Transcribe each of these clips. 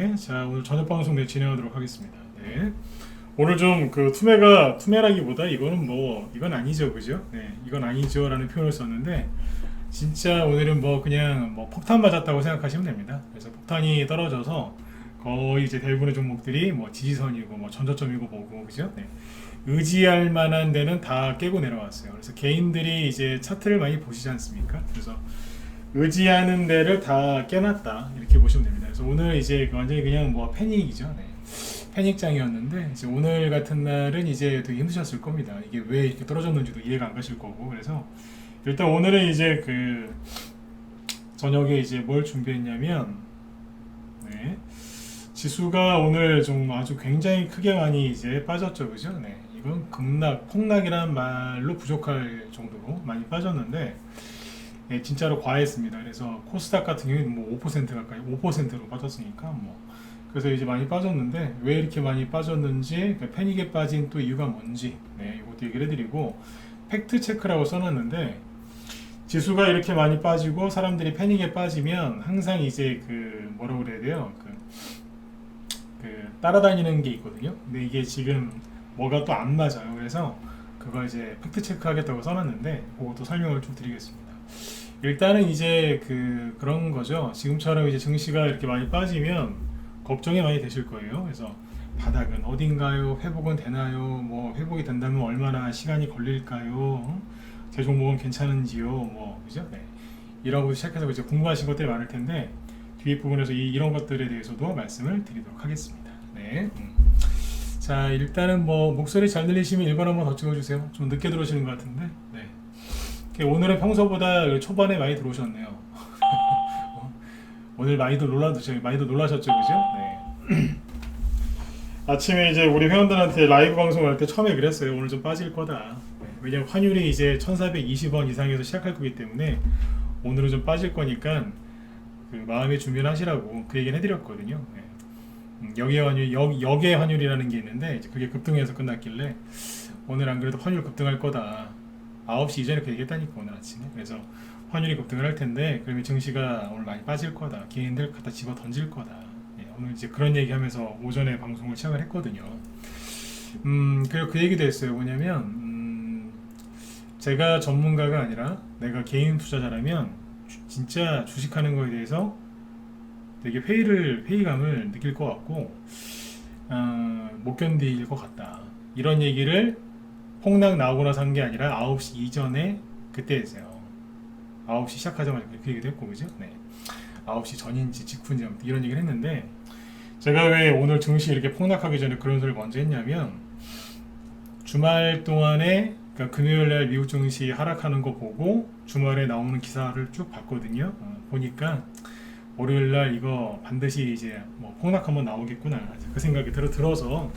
네, 자 오늘 저녁 방송 진행하도록 하겠습니다. 네, 오늘 좀 그 투매라기보다 이거는 뭐 이건 아니죠, 그죠? 네, 이건 아니죠라는 표현을 썼는데 진짜 오늘은 뭐 그냥 뭐 폭탄 맞았다고 생각하시면 됩니다. 그래서 폭탄이 떨어져서 거의 이제 대부분의 종목들이 뭐 지지선이고 뭐 전저점이고 뭐고 그죠? 네. 의지할 만한 데는 다 깨고 내려왔어요. 그래서 개인들이 이제 차트를 많이 보시지 않습니까? 그래서 의지하는 데를 다 깨놨다 이렇게 보시면 됩니다. 그래서 오늘 이제 완전히 그냥 뭐 패닉이죠. 네. 패닉장이었는데 이제 오늘 같은 날은 이제 되게 힘드셨을 겁니다. 이게 왜 이렇게 떨어졌는지도 이해가 안 가실 거고 그래서 일단 오늘은 이제 그 저녁에 이제 뭘 준비했냐면 네. 지수가 오늘 좀 아주 굉장히 크게 많이 이제 빠졌죠, 그죠? 네. 이건 폭락이라는 말로 부족할 정도로 많이 빠졌는데 예, 진짜로 과했습니다. 그래서 코스닥 같은 경우에는 뭐 5% 가까이 5%로 빠졌으니까 뭐 그래서 이제 많이 빠졌는데 왜 이렇게 많이 빠졌는지 패닉에 빠진 또 이유가 뭔지 네, 이것도 얘기를 해드리고 팩트 체크라고 써놨는데 지수가 이렇게 많이 빠지고 사람들이 패닉에 빠지면 항상 이제 그 뭐라고 그래야 돼요? 그 따라다니는 게 있거든요. 근데 이게 지금 뭐가 또 안 맞아요. 그래서 그걸 이제 팩트 체크하겠다고 써놨는데 그것도 설명을 좀 드리겠습니다. 일단은 이제 그런 거죠. 지금처럼 이제 증시가 이렇게 많이 빠지면 걱정이 많이 되실 거예요. 그래서 바닥은 어딘가요? 회복은 되나요? 뭐 회복이 된다면 얼마나 시간이 걸릴까요? 제 종목은 괜찮은지요? 뭐 그죠? 네. 이런 거 시작해서 이제 궁금하신 것들이 많을 텐데 뒤에 부분에서 이런 것들에 대해서도 말씀을 드리도록 하겠습니다. 네. 자 일단은 뭐 목소리 잘 들리시면 1번 한번 더 찍어주세요. 좀 늦게 들어오시는 것 같은데. 네. 오늘은 평소보다 초반에 많이 들어오셨네요. 오늘 많이도 놀라셨죠, 그죠? 네. 아침에 이제 우리 회원들한테 라이브 방송할 때 처음에 그랬어요. 오늘 좀 빠질 거다. 네. 왜냐면 환율이 이제 1,420원 이상에서 시작할 거기 때문에 오늘은 좀 빠질 거니까 그 마음의 준비를 하시라고 그 얘기는 해드렸거든요. 네. 역의 환율이라는 게 있는데 이제 그게 급등해서 끝났길래 오늘 안 그래도 환율 급등할 거다. 9시 이전에 그 얘기했다니까 오늘 아침에. 그래서 환율이 급등을 할 텐데 그러면 증시가 오늘 많이 빠질 거다. 개인들 갖다 집어 던질 거다. 예, 오늘 이제 그런 얘기하면서 오전에 방송을 시작을 했거든요. 그리고 그 얘기도 했어요. 뭐냐면 제가 전문가가 아니라 내가 개인 투자자라면 진짜 주식하는 거에 대해서 되게 회의감을 느낄 것 같고 못 견딜 것 같다. 이런 얘기를 폭락 나오고 나서 한 게 아니라 9시 이전에 그때 했어요. 9시 시작하자마자 그렇게 얘기도 했고 그죠? 네. 9시 전인지 직후인지 이런 얘기를 했는데 제가 왜 오늘 증시 이렇게 폭락하기 전에 그런 소리를 먼저 했냐면 주말 동안에 그러니까 금요일날 미국 증시 하락하는 거 보고 주말에 나오는 기사를 쭉 봤거든요. 보니까 월요일날 이거 반드시 이제 뭐 폭락 한번 나오겠구나 그 생각이 들어서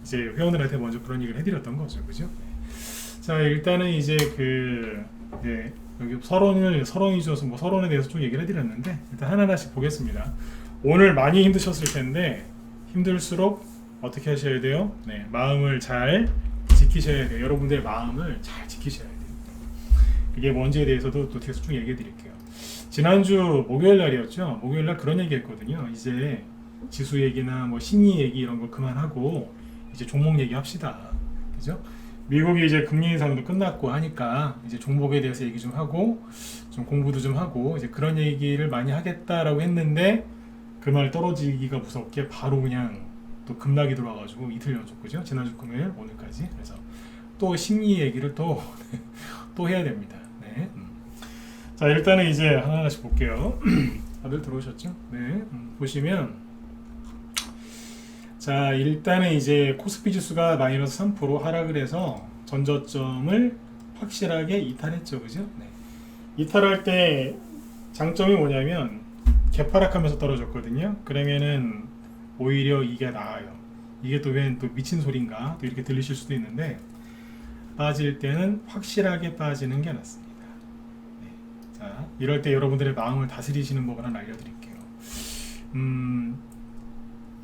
이제 회원들한테 먼저 그런 얘기를 해드렸던 거죠, 그죠? 자 일단은 이제 네, 여기 서론이 줘서 뭐 서론에 대해서 좀 얘기를 해드렸는데 일단 하나하나씩 보겠습니다. 오늘 많이 힘드셨을 텐데 힘들수록 어떻게 하셔야 돼요? 네, 마음을 잘 지키셔야 돼요. 여러분들의 마음을 잘 지키셔야 돼요. 이게 뭔지에 대해서도 또 계속 쭉 얘기해 드릴게요. 지난주 목요일 날이었죠. 목요일 날 그런 얘기 했거든요. 이제 지수 얘기나 뭐 심리 얘기 이런 거 그만하고 이제 종목 얘기 합시다. 그죠? 미국이 이제 금리 인상도 끝났고 하니까 이제 종목에 대해서 얘기 좀 하고 좀 공부도 좀 하고 이제 그런 얘기를 많이 하겠다라고 했는데 그 말 떨어지기가 무섭게 바로 그냥 또 급락이 들어와가지고 이틀 연속 그죠? 지난주 금요일 오늘까지 그래서 또 심리 얘기를 또 해야 됩니다. 네. 자 일단은 이제 하나하나씩 볼게요. 다들 들어오셨죠? 네. 보시면 자 일단은 이제 코스피 지수가 마이너스 3% 하락을 해서 전저점을 확실하게 이탈했죠, 그죠? 네. 이탈할 때 장점이 뭐냐면 개파락하면서 떨어졌거든요. 그러면은 오히려 이게 나아요. 이게 또 웬 또 미친 소린가 또 이렇게 들리실 수도 있는데 빠질 때는 확실하게 빠지는 게 낫습니다. 네. 자 이럴 때 여러분들의 마음을 다스리시는 법을 하나 알려드릴게요.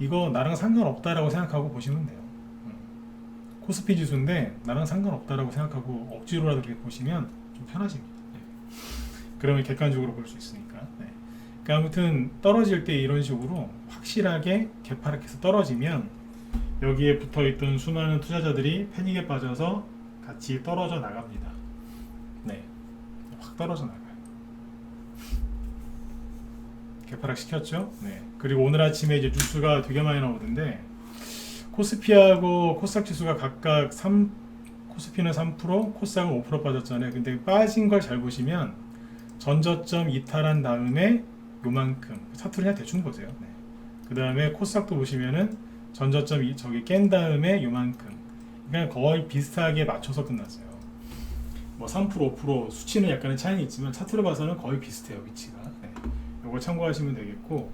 이거 나랑 상관없다라고 생각하고 보시면 돼요. 코스피 지수인데 나랑 상관없다라고 생각하고 억지로라도 이렇게 보시면 좀 편하십니다. 네. 그러면 객관적으로 볼 수 있으니까. 네. 그러니까 아무튼 떨어질 때 이런 식으로 확실하게 개파락해서 떨어지면 여기에 붙어있던 수많은 투자자들이 패닉에 빠져서 같이 떨어져 나갑니다. 네, 확 떨어져 나가요. 개파락 시켰죠. 네. 그리고 오늘 아침에 이제 뉴스가 되게 많이 나오던데 코스피하고 코스닥 지수가 각각 코스피는 3%, 코스닥은 5% 빠졌잖아요. 근데 빠진 걸 잘 보시면 전저점 이탈한 다음에 요만큼 차트를 그냥 대충 보세요. 네. 그 다음에 코스닥도 보시면은 전저점 저기 깬 다음에 요만큼, 그러니까 거의 비슷하게 맞춰서 끝났어요. 뭐 3%, 5% 수치는 약간의 차이는 있지만 차트로 봐서는 거의 비슷해요, 위치가. 네. 요거 참고하시면 되겠고,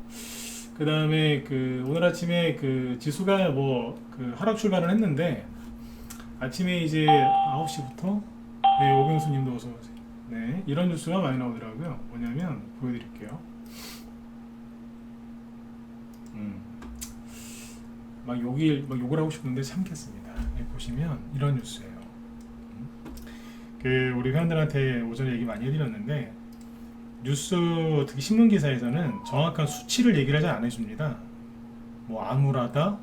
그 다음에 그 오늘 아침에 그 지수가 뭐 그 하락 출발을 했는데 아침에 이제 9시부터 네, 오경수님도 어서 오세요. 네, 이런 뉴스가 많이 나오더라고요. 뭐냐면 보여드릴게요. 막 욕을 하고 싶은데 참겠습니다. 네, 보시면 이런 뉴스예요. 그 우리 회원들한테 오전에 얘기 많이 해드렸는데 뉴스 특히 신문 기사에서는 정확한 수치를 얘기를 잘 안 해줍니다. 뭐 암울하다,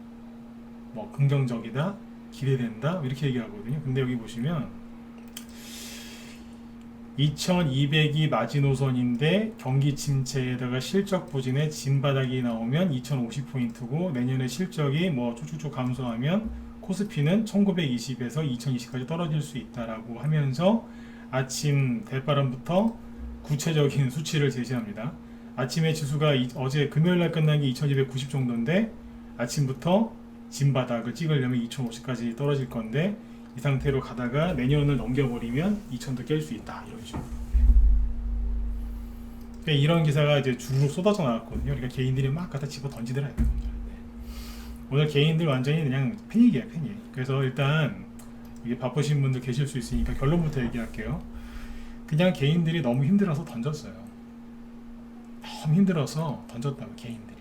뭐 긍정적이다, 기대된다 이렇게 얘기하거든요. 근데 여기 보시면 2200이 마지노선인데 경기 침체에다가 실적 부진에 진바닥이 나오면 2050포인트고 내년에 실적이 뭐 쭉쭉쭉 감소하면 코스피는 1920에서 2020까지 떨어질 수 있다라고 하면서 아침 대바람부터 구체적인 수치를 제시합니다. 아침에 지수가 어제 금요일날 끝난 게 2290 정도인데 아침부터 진바닥을 찍으려면 2050까지 떨어질 건데 이 상태로 가다가 내년을 넘겨버리면 2000도 깰 수 있다 이런 식으로. 그러니까 이런 기사가 이제 주르륵 쏟아져 나왔거든요. 그러니까 개인들이 막 갖다 집어 던지더라고요. 오늘 개인들 완전히 그냥 패닉이에요, 패닉. 그래서 일단 이게 바쁘신 분들 계실 수 있으니까 결론부터 얘기할게요. 그냥 개인들이 너무 힘들어서 던졌어요. 너무 힘들어서 던졌다고, 개인들이.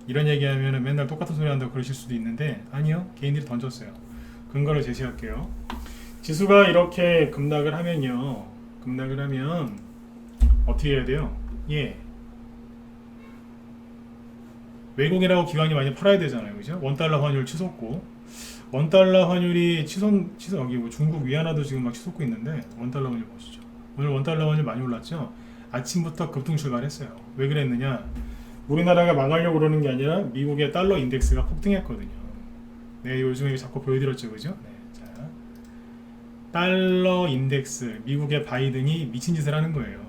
이런 얘기하면 맨날 똑같은 소리 한다고 그러실 수도 있는데 아니요, 개인들이 던졌어요. 근거를 제시할게요. 지수가 이렇게 급락을 하면요, 급락을 하면 어떻게 해야 돼요? 예, 외국이라고 기관이 많이 팔아야 되잖아요, 그죠? 원달러 환율 치솟고, 원달러 환율이 여기 뭐 중국 위안화도 지금 막 치솟고 있는데 원달러 환율 보시죠. 오늘 원달러 환율 많이 올랐죠? 아침부터 급등 출발했어요. 왜 그랬느냐? 우리나라가 망하려고 그러는 게 아니라 미국의 달러 인덱스가 폭등했거든요. 네, 요즘에 자꾸 보여드렸죠, 그죠? 네, 자, 달러 인덱스, 미국의 바이든이 미친 짓을 하는 거예요.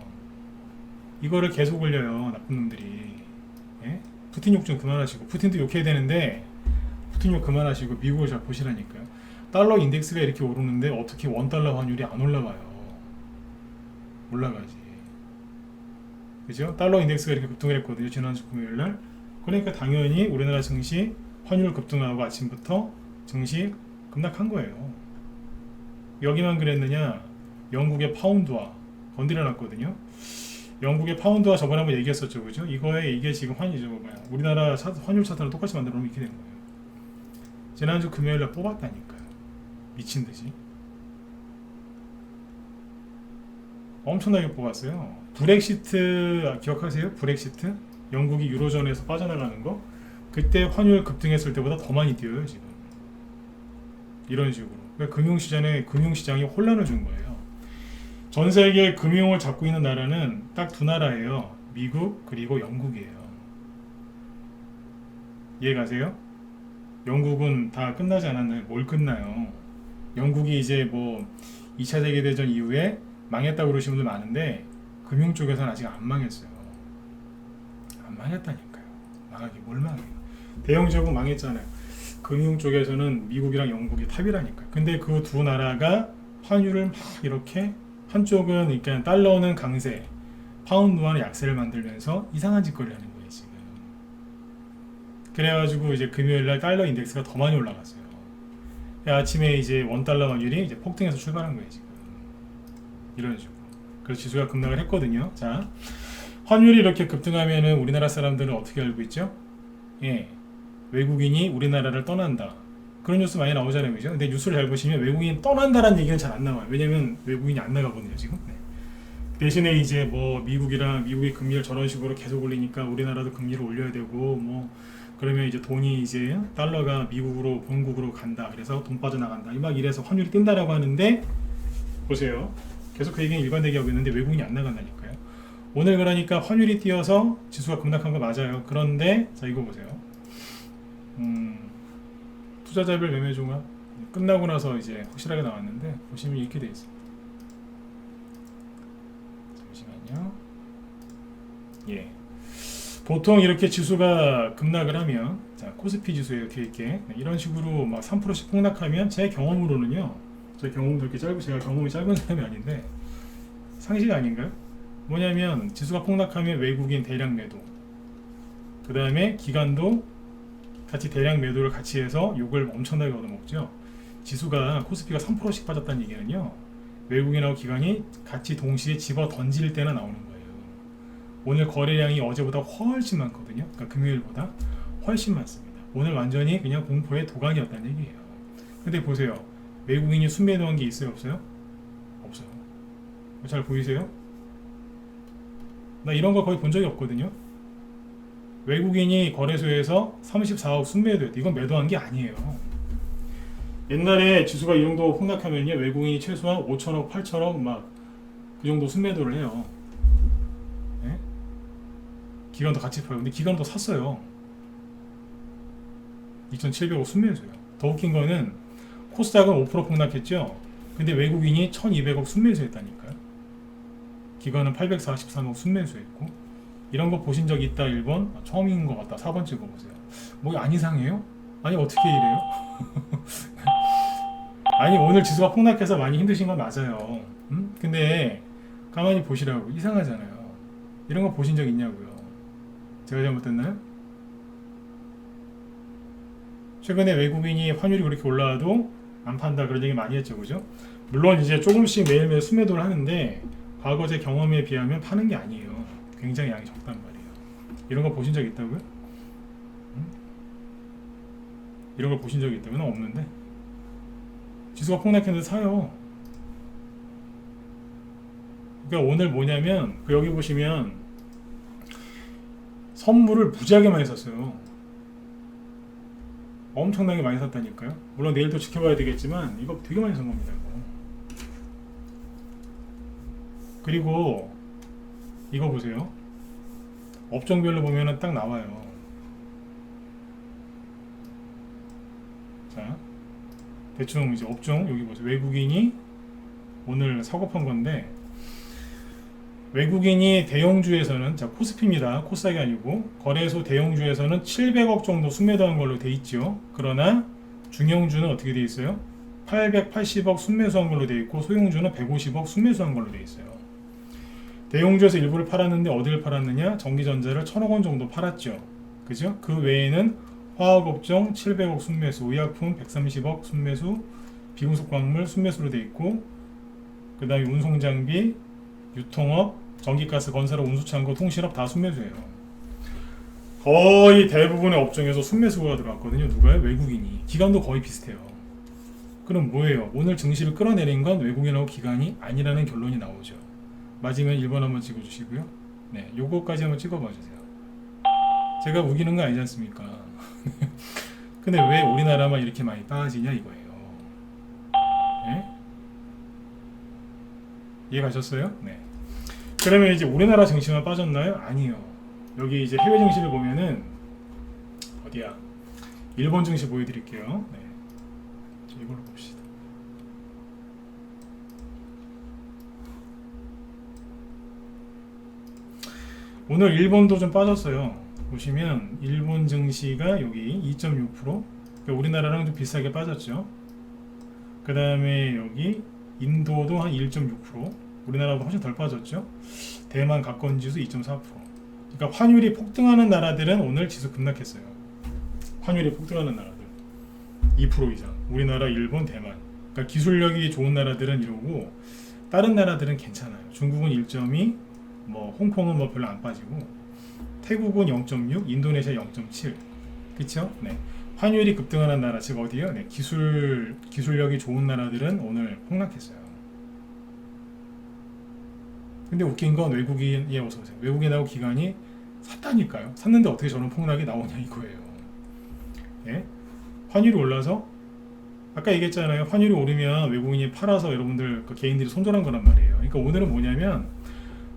이거를 계속 올려요, 나쁜 놈들이. 예? 푸틴 욕 좀 그만하시고, 푸틴도 욕해야 되는데 푸틴 욕 그만하시고 미국을 잘 보시라니까요. 달러 인덱스가 이렇게 오르는데 어떻게 원달러 환율이 안 올라가요? 올라가지. 그죠? 달러 인덱스가 이렇게 급등을 했거든요, 지난주 금요일날. 그러니까 당연히 우리나라 증시 환율 급등하고 아침부터 증시 급락한 거예요. 여기만 그랬느냐? 영국의 파운드화 건드려 놨거든요. 영국의 파운드화 저번에 한번 얘기했었죠, 그죠? 이게 지금 우리나라 환율 차트랑 똑같이 만들어 놓으면 이렇게 된 거예요. 지난주 금요일날 뽑았다니까요. 미친 듯이. 엄청나게 뽑았어요. 브렉시트 기억하세요? 브렉시트? 영국이 유로존에서 빠져나가는 거? 그때 환율 급등했을 때보다 더 많이 뛰어요, 지금. 이런 식으로. 그러니까 금융시장이 혼란을 준 거예요. 전 세계 금융을 잡고 있는 나라는 딱 두 나라예요. 미국 그리고 영국이에요. 이해가세요? 영국은 다 끝나지 않았나요? 뭘 끝나요? 영국이 이제 뭐 2차 세계대전 이후에 망했다고 그러시는 분들 많은데 금융 쪽에서는 아직 안 망했어요. 안 망했다니까요. 망하기 뭘 망해요. 대영제국 망했잖아요. 금융 쪽에서는 미국이랑 영국이 탑이라니까요. 근데 그 두 나라가 환율을 막 이렇게, 한쪽은 그러니까 달러는 강세, 파운드와는 약세를 만들면서 이상한 짓거리를 하는 거예요, 지금. 그래가지고 이제 금요일날 달러 인덱스가 더 많이 올라갔어요. 아침에 이제 원달러 환율이 이제 폭등해서 출발한 거예요, 지금. 이런 식으로. 그래서 지수가 급락을 했거든요. 자, 환율이 이렇게 급등하면은 우리나라 사람들은 어떻게 알고 있죠? 예, 외국인이 우리나라를 떠난다. 그런 뉴스 많이 나오잖아요, 그죠? 근데 뉴스를 잘 보시면 외국인이 떠난다라는 얘기는 잘 안 나와요. 왜냐면 외국인이 안 나가거든요, 지금. 네. 대신에 이제 뭐 미국이랑 미국의 금리를 저런 식으로 계속 올리니까 우리나라도 금리를 올려야 되고 뭐 그러면 이제 돈이 이제 달러가 미국으로 본국으로 간다. 그래서 돈 빠져나간다. 막 이래서 환율이 뜬다라고 하는데 보세요. 계속 그 얘기는 일관되게 하고 있는데 외국인이 안 나간다니까요. 오늘 그러니까 환율이 뛰어서 지수가 급락한 거 맞아요. 그런데 자 이거 보세요. 투자자별 매매 종합 끝나고 나서 이제 확실하게 나왔는데 보시면 이렇게 돼 있습니다. 잠시만요. 예. 보통 이렇게 지수가 급락을 하면 자 코스피 지수에 이렇게 이런 식으로 막 3%씩 폭락하면 제 경험으로는요. 제 경험도 이렇게 제가 경험이 짧은 사람이 아닌데 상식 아닌가요? 뭐냐면 지수가 폭락하면 외국인 대량 매도 그 다음에 기관도 같이 대량 매도를 같이 해서 요걸 엄청나게 얻어먹죠. 지수가 코스피가 3%씩 빠졌다는 얘기는요. 외국인하고 기관이 같이 동시에 집어 던질 때나 나오는 거예요. 오늘 거래량이 어제보다 훨씬 많거든요. 그러니까 금요일보다 훨씬 많습니다. 오늘 완전히 그냥 공포의 도가니였다는 얘기예요. 근데 보세요. 외국인이 순매도한 게 있어요? 없어요? 없어요. 잘 보이세요? 나 이런 거 거의 본 적이 없거든요. 외국인이 거래소에서 34억 순매도했대. 이건 매도한 게 아니에요. 옛날에 지수가 이 정도 폭락하면요. 외국인이 최소한 5천억, 8천억 막 그 정도 순매도를 해요. 네? 기관도 같이 퍼요. 근데 기관도 샀어요. 2,700억 순매수예요. 더 웃긴 거는 코스닥은 5% 폭락했죠. 근데 외국인이 1,200억 순매수했다니까요. 기관은 843억 순매수했고 이런 거 보신 적 있다 1번? 처음인 것 같다 4번 찍어보세요. 뭐 안 이상해요? 아니 어떻게 이래요? 아니 오늘 지수가 폭락해서 많이 힘드신 건 맞아요. 근데 가만히 보시라고 이상하잖아요. 이런 거 보신 적 있냐고요. 제가 잘못됐나요? 최근에 외국인이 환율이 그렇게 올라와도 안 판다 그런 얘기 많이 했죠, 그죠? 물론 이제 조금씩 매일매일 순매도를 하는데 과거 제 경험에 비하면 파는 게 아니에요. 굉장히 양이 적단 말이에요. 이런 거 보신 적 있다고요? 이런 걸 보신 적이 있다고요? 없는데 지수가 폭락했는데 사요. 그러니까 오늘 뭐냐면 여기 보시면 선물을 무지하게 많이 샀어요. 엄청나게 많이 샀다니까요. 물론 내일도 지켜봐야 되겠지만 이거 되게 많이 산 겁니다. 이거. 그리고 이거 보세요. 업종별로 보면은 딱 나와요. 자, 대충 이제 업종 여기 보세요. 외국인이 오늘 사고 판 건데 외국인이 대형주에서는 자 코스피입니다. 코스닥이 아니고 거래소 대형주에서는 700억 정도 순매도한 걸로 돼 있죠. 그러나 중형주는 어떻게 돼 있어요? 880억 순매수한 걸로 돼 있고 소형주는 150억 순매수한 걸로 돼 있어요. 대형주에서 일부를 팔았는데 어디를 팔았느냐? 전기전자를 1000억 원 정도 팔았죠. 그죠? 그 외에는 화학업종 700억 순매수, 의약품 130억 순매수, 비금속광물 순매수로 돼 있고 그 다음에 운송장비, 유통업, 전기가스, 건설업, 운수창고, 통신업 다 순매수예요. 거의 대부분의 업종에서 순매수가 들어왔거든요. 누가요? 외국인이. 기관도 거의 비슷해요. 그럼 뭐예요? 오늘 증시를 끌어내린 건 외국인하고 기관이 아니라는 결론이 나오죠. 맞으면 1번 한번 찍어주시고요. 네, 요거까지 한번 찍어봐주세요. 제가 우기는 거 아니지 않습니까? 근데 왜 우리나라만 이렇게 많이 빠지냐 이거예요. 네? 이해 가셨어요? 네. 그러면 이제 우리나라 증시만 빠졌나요? 아니요. 여기 이제 해외 증시를 보면은 어디야? 일본 증시 보여드릴게요. 네. 이걸로 봅시다. 오늘 일본도 좀 빠졌어요. 보시면 일본 증시가 여기 2.6%, 그러니까 우리나라랑 좀 비슷하게 빠졌죠. 그 다음에 여기 인도도 한 1.6%, 우리나라보다 훨씬 덜 빠졌죠. 대만 가건지수 2.4%. 그러니까 환율이 폭등하는 나라들은 오늘 지수 급락했어요. 환율이 폭등하는 나라들 2% 이상. 우리나라, 일본, 대만. 그러니까 기술력이 좋은 나라들은 이러고 다른 나라들은 괜찮아요. 중국은 1.2, 뭐 홍콩은 뭐 별로 안 빠지고 태국은 0.6, 인도네시아 0.7. 그쵸? 네. 환율이 급등하는 나라, 즉 어디요? 네. 기술력이 좋은 나라들은 오늘 폭락했어요. 근데 웃긴 건 외국인이 어서 오세요. 외국인하고 기관이 샀다니까요. 샀는데 어떻게 저런 폭락이 나오냐 이거예요. 예? 환율이 올라서 아까 얘기했잖아요. 환율이 오르면 외국인이 팔아서 여러분들 그 개인들이 손절한 거란 말이에요. 그러니까 오늘은 뭐냐면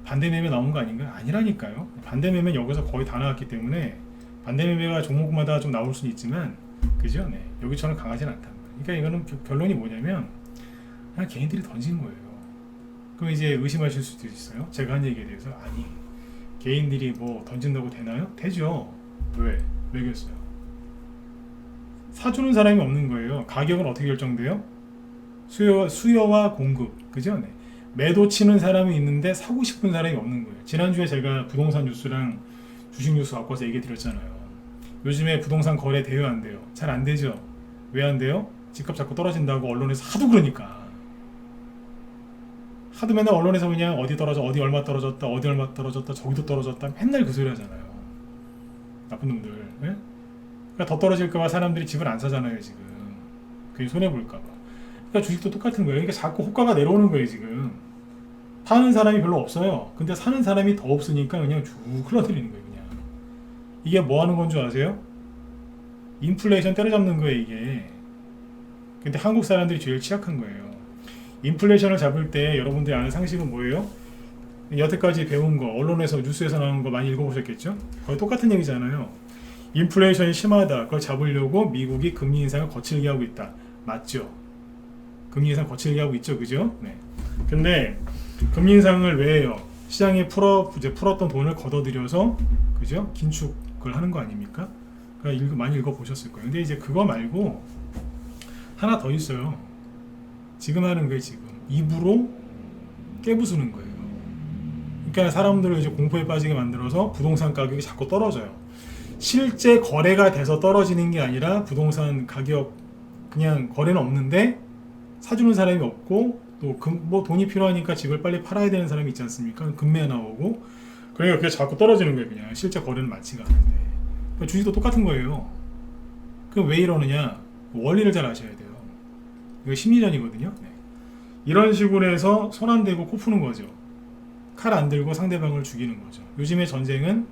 반대 매매 나온 거 아닌가요? 아니라니까요. 반대 매매 여기서 거의 다 나왔기 때문에 반대 매매가 종목마다 좀 나올 수는 있지만 그죠? 네. 여기처럼 강하진 않단 말이에요. 그러니까 이거는 결론이 뭐냐면 그냥 개인들이 던진 거예요. 그럼 이제 의심하실 수도 있어요. 제가 한 얘기에 대해서 아니 개인들이 뭐 던진다고 되나요? 되죠. 왜? 왜겠어요? 사주는 사람이 없는 거예요. 가격은 어떻게 결정돼요? 수요와 공급, 그죠? 네. 매도 치는 사람이 있는데 사고 싶은 사람이 없는 거예요. 지난주에 제가 부동산 뉴스랑 주식 뉴스 갖고 와서 얘기 드렸잖아요. 요즘에 부동산 거래 돼요, 안 돼요? 잘 안 되죠? 왜 안 돼요? 집값 자꾸 떨어진다고 언론에서 하도 그러니까. 하도 맨날 언론에서 그냥 어디 떨어져, 어디 얼마 떨어졌다, 어디 얼마 떨어졌다, 저기도 떨어졌다 맨날 그 소리 하잖아요. 나쁜 놈들. 네? 그러니까 더 떨어질까봐 사람들이 집을 안 사잖아요, 지금. 그게 손해볼까봐. 그러니까 주식도 똑같은 거예요. 그러니까 자꾸 호가가 내려오는 거예요, 지금. 파는 사람이 별로 없어요. 근데 사는 사람이 더 없으니까 그냥 쭉 흘러들이는 거예요, 그냥. 이게 뭐 하는 건 줄 아세요? 인플레이션 때려잡는 거예요, 이게. 근데 한국 사람들이 제일 취약한 거예요. 인플레이션을 잡을 때 여러분들이 아는 상식은 뭐예요? 여태까지 배운 거, 언론에서, 뉴스에서 나온 거 많이 읽어보셨겠죠? 거의 똑같은 얘기잖아요. 인플레이션이 심하다. 그걸 잡으려고 미국이 금리 인상을 거칠게 하고 있다. 맞죠? 금리 인상 거칠게 하고 있죠, 그죠? 네. 근데 금리 인상을 왜 해요? 시장에 풀었던 돈을 걷어들여서 그죠? 긴축을 하는 거 아닙니까? 그러니까 많이 읽어보셨을 거예요. 근데 이제 그거 말고 하나 더 있어요. 지금 하는 게 지금 입으로 깨부수는 거예요. 그러니까 사람들을 이제 공포에 빠지게 만들어서 부동산 가격이 자꾸 떨어져요. 실제 거래가 돼서 떨어지는 게 아니라 부동산 가격 그냥 거래는 없는데 사주는 사람이 없고 또 뭐 돈이 필요하니까 집을 빨리 팔아야 되는 사람이 있지 않습니까? 금매 나오고 그러니까 그게 자꾸 떨어지는 거예요. 그냥 실제 거래는 많지가 않은데 그러니까 주식도 똑같은 거예요. 그럼 왜 이러느냐? 원리를 잘 아셔야 돼요. 이거 심리전이거든요. 네. 이런 식으로 해서 손 안 대고 코 푸는 거죠. 칼 안 들고 상대방을 죽이는 거죠. 요즘의 전쟁은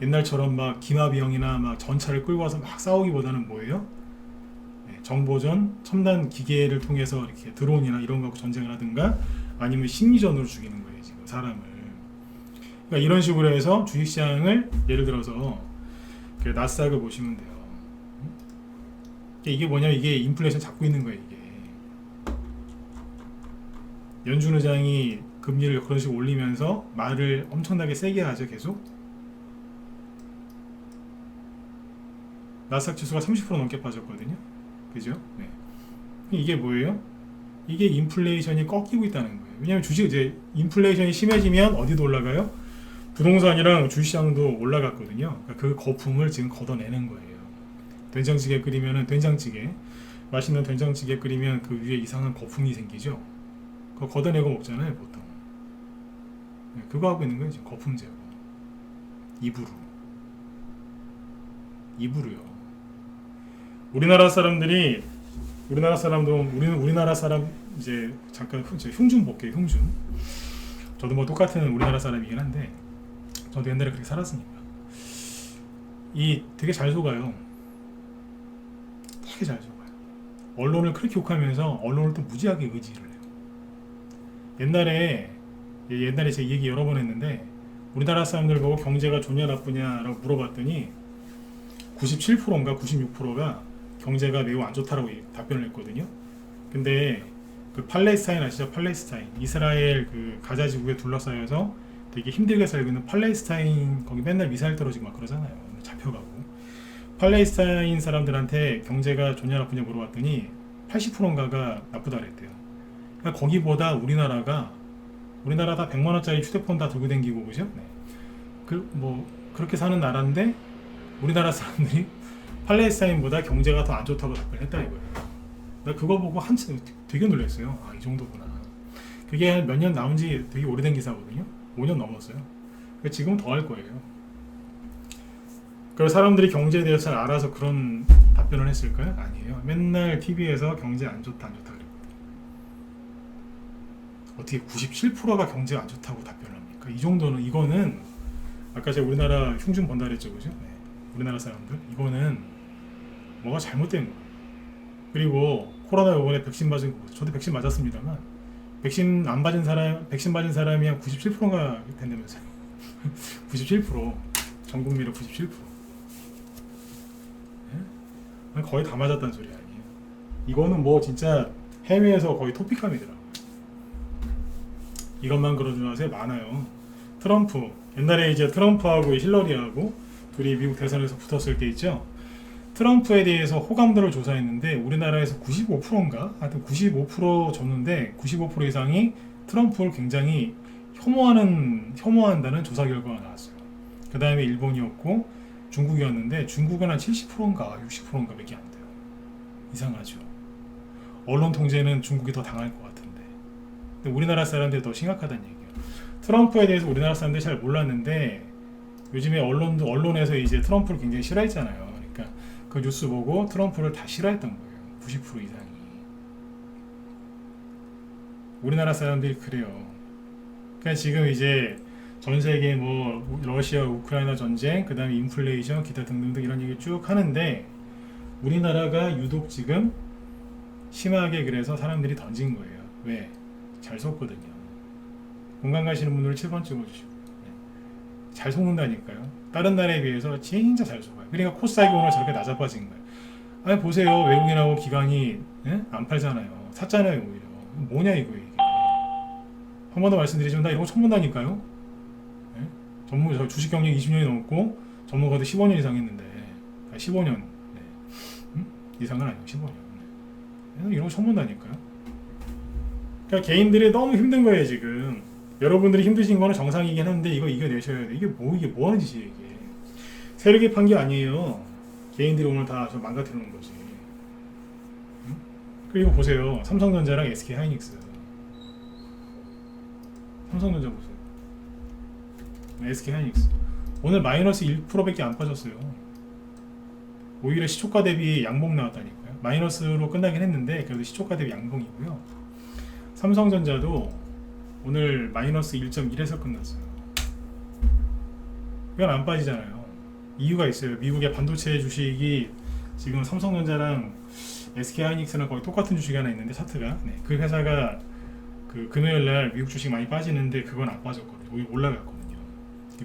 옛날처럼 막 기마비형이나 막 전차를 끌고 와서 막 싸우기보다는 뭐예요? 네, 정보전, 첨단 기계를 통해서 이렇게 드론이나 이런 거 갖고 전쟁을 하든가 아니면 심리전으로 죽이는 거예요, 지금 사람을. 그러니까 이런 식으로 해서 주식시장을 예를 들어서 나스닥을 보시면 돼요. 이게 뭐냐면 이게 인플레이션 잡고 있는 거예요, 이게. 연준 의장이 금리를 그런 식으로 올리면서 말을 엄청나게 세게 하죠, 계속. 나스닥 지수가 30% 넘게 빠졌거든요. 그죠? 네. 이게 뭐예요? 이게 인플레이션이 꺾이고 있다는 거예요. 왜냐하면 주식 이제 인플레이션이 심해지면 어디도 올라가요? 부동산이랑 주식시장도 올라갔거든요. 그러니까 그 거품을 지금 걷어내는 거예요. 된장찌개 끓이면은 된장찌개 맛있는 된장찌개 끓이면 그 위에 이상한 거품이 생기죠. 그거 걷어내고 먹잖아요, 보통. 네, 그거 하고 있는 거예요, 지금 거품 제거. 입으로요. 우리나라 사람도 우리나라 사람 이제 잠깐 흉준 볼게요. 흉준. 저도 뭐 똑같은 우리나라 사람이긴 한데 저도 옛날에 그렇게 살았으니까 이 되게 잘 속아요. 되게 잘 속아요. 언론을 그렇게 욕하면서 언론을 또 무지하게 의지를 해요. 옛날에 제 얘기 여러 번 했는데 우리나라 사람들 보고 경제가 좋냐 나쁘냐라고 물어봤더니 97%인가 96%가 경제가 매우 안 좋다라고 답변을 했거든요. 근데 그 팔레스타인 아시죠? 팔레스타인 이스라엘 그 가자 지구에 둘러싸여서 되게 힘들게 살고 있는 팔레스타인 거기 맨날 미사일 떨어지고 막 그러잖아요. 잡혀가고 팔레스타인 사람들한테 경제가 좋냐 나쁘냐 물어봤더니 80%인가가 나쁘다 그랬대요. 그러니까 거기보다 우리나라 다 100만 원짜리 휴대폰 다 들고 다니고 그죠? 네. 그렇게 사는 나라인데 우리나라 사람들이 팔레스타인보다 경제가 더 안 좋다고 답변했다 이거예요. 나 그거 보고 한참 되게 놀랐어요. 아, 이 정도구나. 그게 몇 년 나온 지 되게 오래된 기사거든요. 5년 넘었어요. 지금 더 할 거예요. 그래서 사람들이 경제에 대해서 잘 알아서 그런 답변을 했을까요? 아니에요. 맨날 TV에서 경제 안 좋다 그랬거든요. 어떻게 97%가 경제가 안 좋다고 답변을 합니까? 이 정도는 이거는 아까 제가 우리나라 흉중 본다 그랬죠, 그죠? 네. 우리나라 사람들 이거는 뭐가 잘못된 거예요. 그리고 코로나 이번에 백신 맞은 거, 저도 백신 맞았습니다만 백신 안 맞은 사람, 백신 맞은 사람이 한 97%가 된다면서요. 97%, 전 국민의 97%. 네? 거의 다 맞았다는 소리 아니에요. 이거는 뭐 진짜 해외에서 거의 토픽감이더라고요. 이것만 그러지 마세요. 많아요. 트럼프, 옛날에 이제 트럼프하고 힐러리하고 둘이 미국 대선에서 붙었을 때 있죠. 트럼프에 대해서 호감도를 조사했는데 우리나라에서 95%인가? 하여튼 95% 줬는데 95% 이상이 트럼프를 굉장히 혐오한다는 조사 결과가 나왔어요. 그 다음에 일본이었고 중국이었는데 중국은 한 70%인가 60%인가 밖에 안 돼요. 이상하죠. 언론 통제는 중국이 더 당할 것 같은데. 근데 우리나라 사람들이 더 심각하다는 얘기예요. 트럼프에 대해서 우리나라 사람들이 잘 몰랐는데 요즘에 언론에서 이제 트럼프를 굉장히 싫어했잖아요. 그러니까 그 뉴스 보고 트럼프를 다 싫어했던 거예요. 90% 이상이. 우리나라 사람들이 그래요. 그러니까 지금 이제 전 세계 뭐 러시아, 우크라이나 전쟁, 그 다음에 인플레이션, 기타 등등등 이런 얘기 쭉 하는데 우리나라가 유독 지금 심하게 그래서 사람들이 던진 거예요. 왜? 잘 속거든요. 공감 가시는 분들은 7번 찍어주시고 잘 속는다니까요. 다른 나라에 비해서 진짜 잘 속아요. 그러니까 코스닥이 오늘 저렇게 낮아빠진 거예요. 아니 보세요. 외국인하고 기관이 안 팔잖아요. 샀잖아요. 오히려. 뭐냐 이거 이게. 한 번 더 말씀드리지만 나 이런 거 처음 본다니까요. 네? 저 주식 경력 20년이 넘고 전문가도 15년 이상 했는데 15년 네. 이상은 아니고 15년 네. 이런 거 처음 본다니까요. 그러니까 개인들이 너무 힘든 거예요 지금. 여러분들이 힘드신 거는 정상이긴 한데 이거 이겨내셔야 돼. 이게 뭐 하는 짓이에요 이게. 세력이 판 게 아니에요. 개인들이 오늘 다 저 망가뜨리는 거지. 응? 그리고 보세요. 삼성전자랑 SK 하이닉스. 삼성전자 보세요. SK 하이닉스. 오늘 마이너스 1%밖에 안 빠졌어요. 오히려 시초가 대비 양봉 나왔다니까요. 마이너스로 끝나긴 했는데 그래도 시초가 대비 양봉이고요. 삼성전자도 오늘 마이너스 1.1에서 끝났어요. 그건 안 빠지잖아요. 이유가 있어요. 미국의 반도체 주식이 지금 삼성전자랑 SK하이닉스는 거의 똑같은 주식이 하나 있는데 차트가 네. 그 회사가 그 금요일날 미국 주식 많이 빠지는데 그건 안 빠졌거든요. 오히려 올라갔거든요.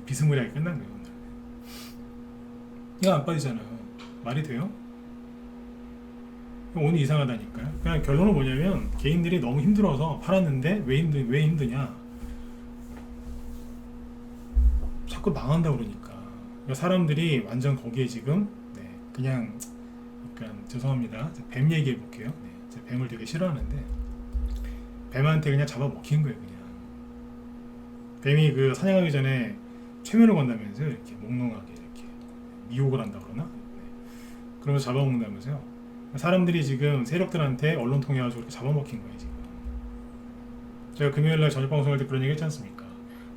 비스무리하게 끝난 거예요. 오늘. 이거 안 빠지잖아요. 말이 돼요? 오늘 이상하다니까요. 그냥 결론은 뭐냐면 개인들이 너무 힘들어서 팔았는데 왜 힘드냐? 자꾸 망한다 그러니까. 사람들이 완전 거기에 지금 네, 그냥 약간 죄송합니다. 뱀 얘기해 볼게요. 네, 제가 뱀을 되게 싫어하는데 뱀한테 그냥 잡아먹힌 거예요. 그냥 뱀이 그 사냥하기 전에 최면을 건다면서요. 이렇게 몽롱하게 이렇게 미혹을 한다 그러나? 네. 그러면서 잡아먹는다면서요. 사람들이 지금 세력들한테 언론 통해 가지고 이렇게 잡아먹힌 거예요 지금. 제가 금요일날 저녁 방송할 때 그런 얘기 했지 않습니까?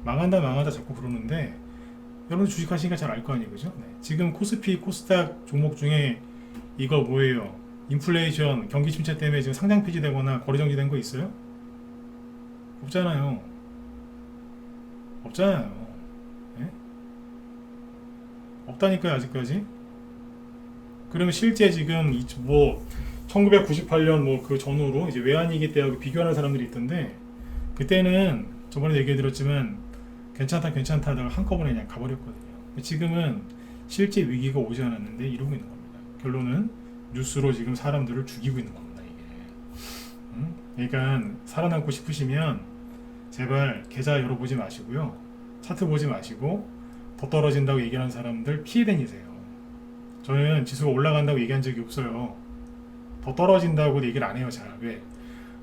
망한다 자꾸 그러는데 여러분 주식하시니까 잘 알 거 아니에요, 그죠? 네. 지금 코스피, 코스닥 종목 중에 이거 뭐예요? 인플레이션, 경기 침체 때문에 지금 상장 폐지되거나 거래 정지된 거 있어요? 없잖아요. 네? 없다니까요 아직까지. 그러면 실제 지금 뭐 1998년 뭐 그 전후로 이제 외환위기 때하고 비교하는 사람들이 있던데 그때는 저번에 얘기해드렸지만 괜찮다 하다가 한꺼번에 그냥 가버렸거든요. 지금은 실제 위기가 오지 않았는데 이러고 있는 겁니다. 결론은 뉴스로 지금 사람들을 죽이고 있는 겁니다. 이게. 그러니까 살아남고 싶으시면 제발 계좌 열어보지 마시고요. 차트 보지 마시고 더 떨어진다고 얘기하는 사람들 피해 다니세요. 저는 지수가 올라간다고 얘기한 적이 없어요. 더 떨어진다고 얘기를 안 해요. 잘. 왜?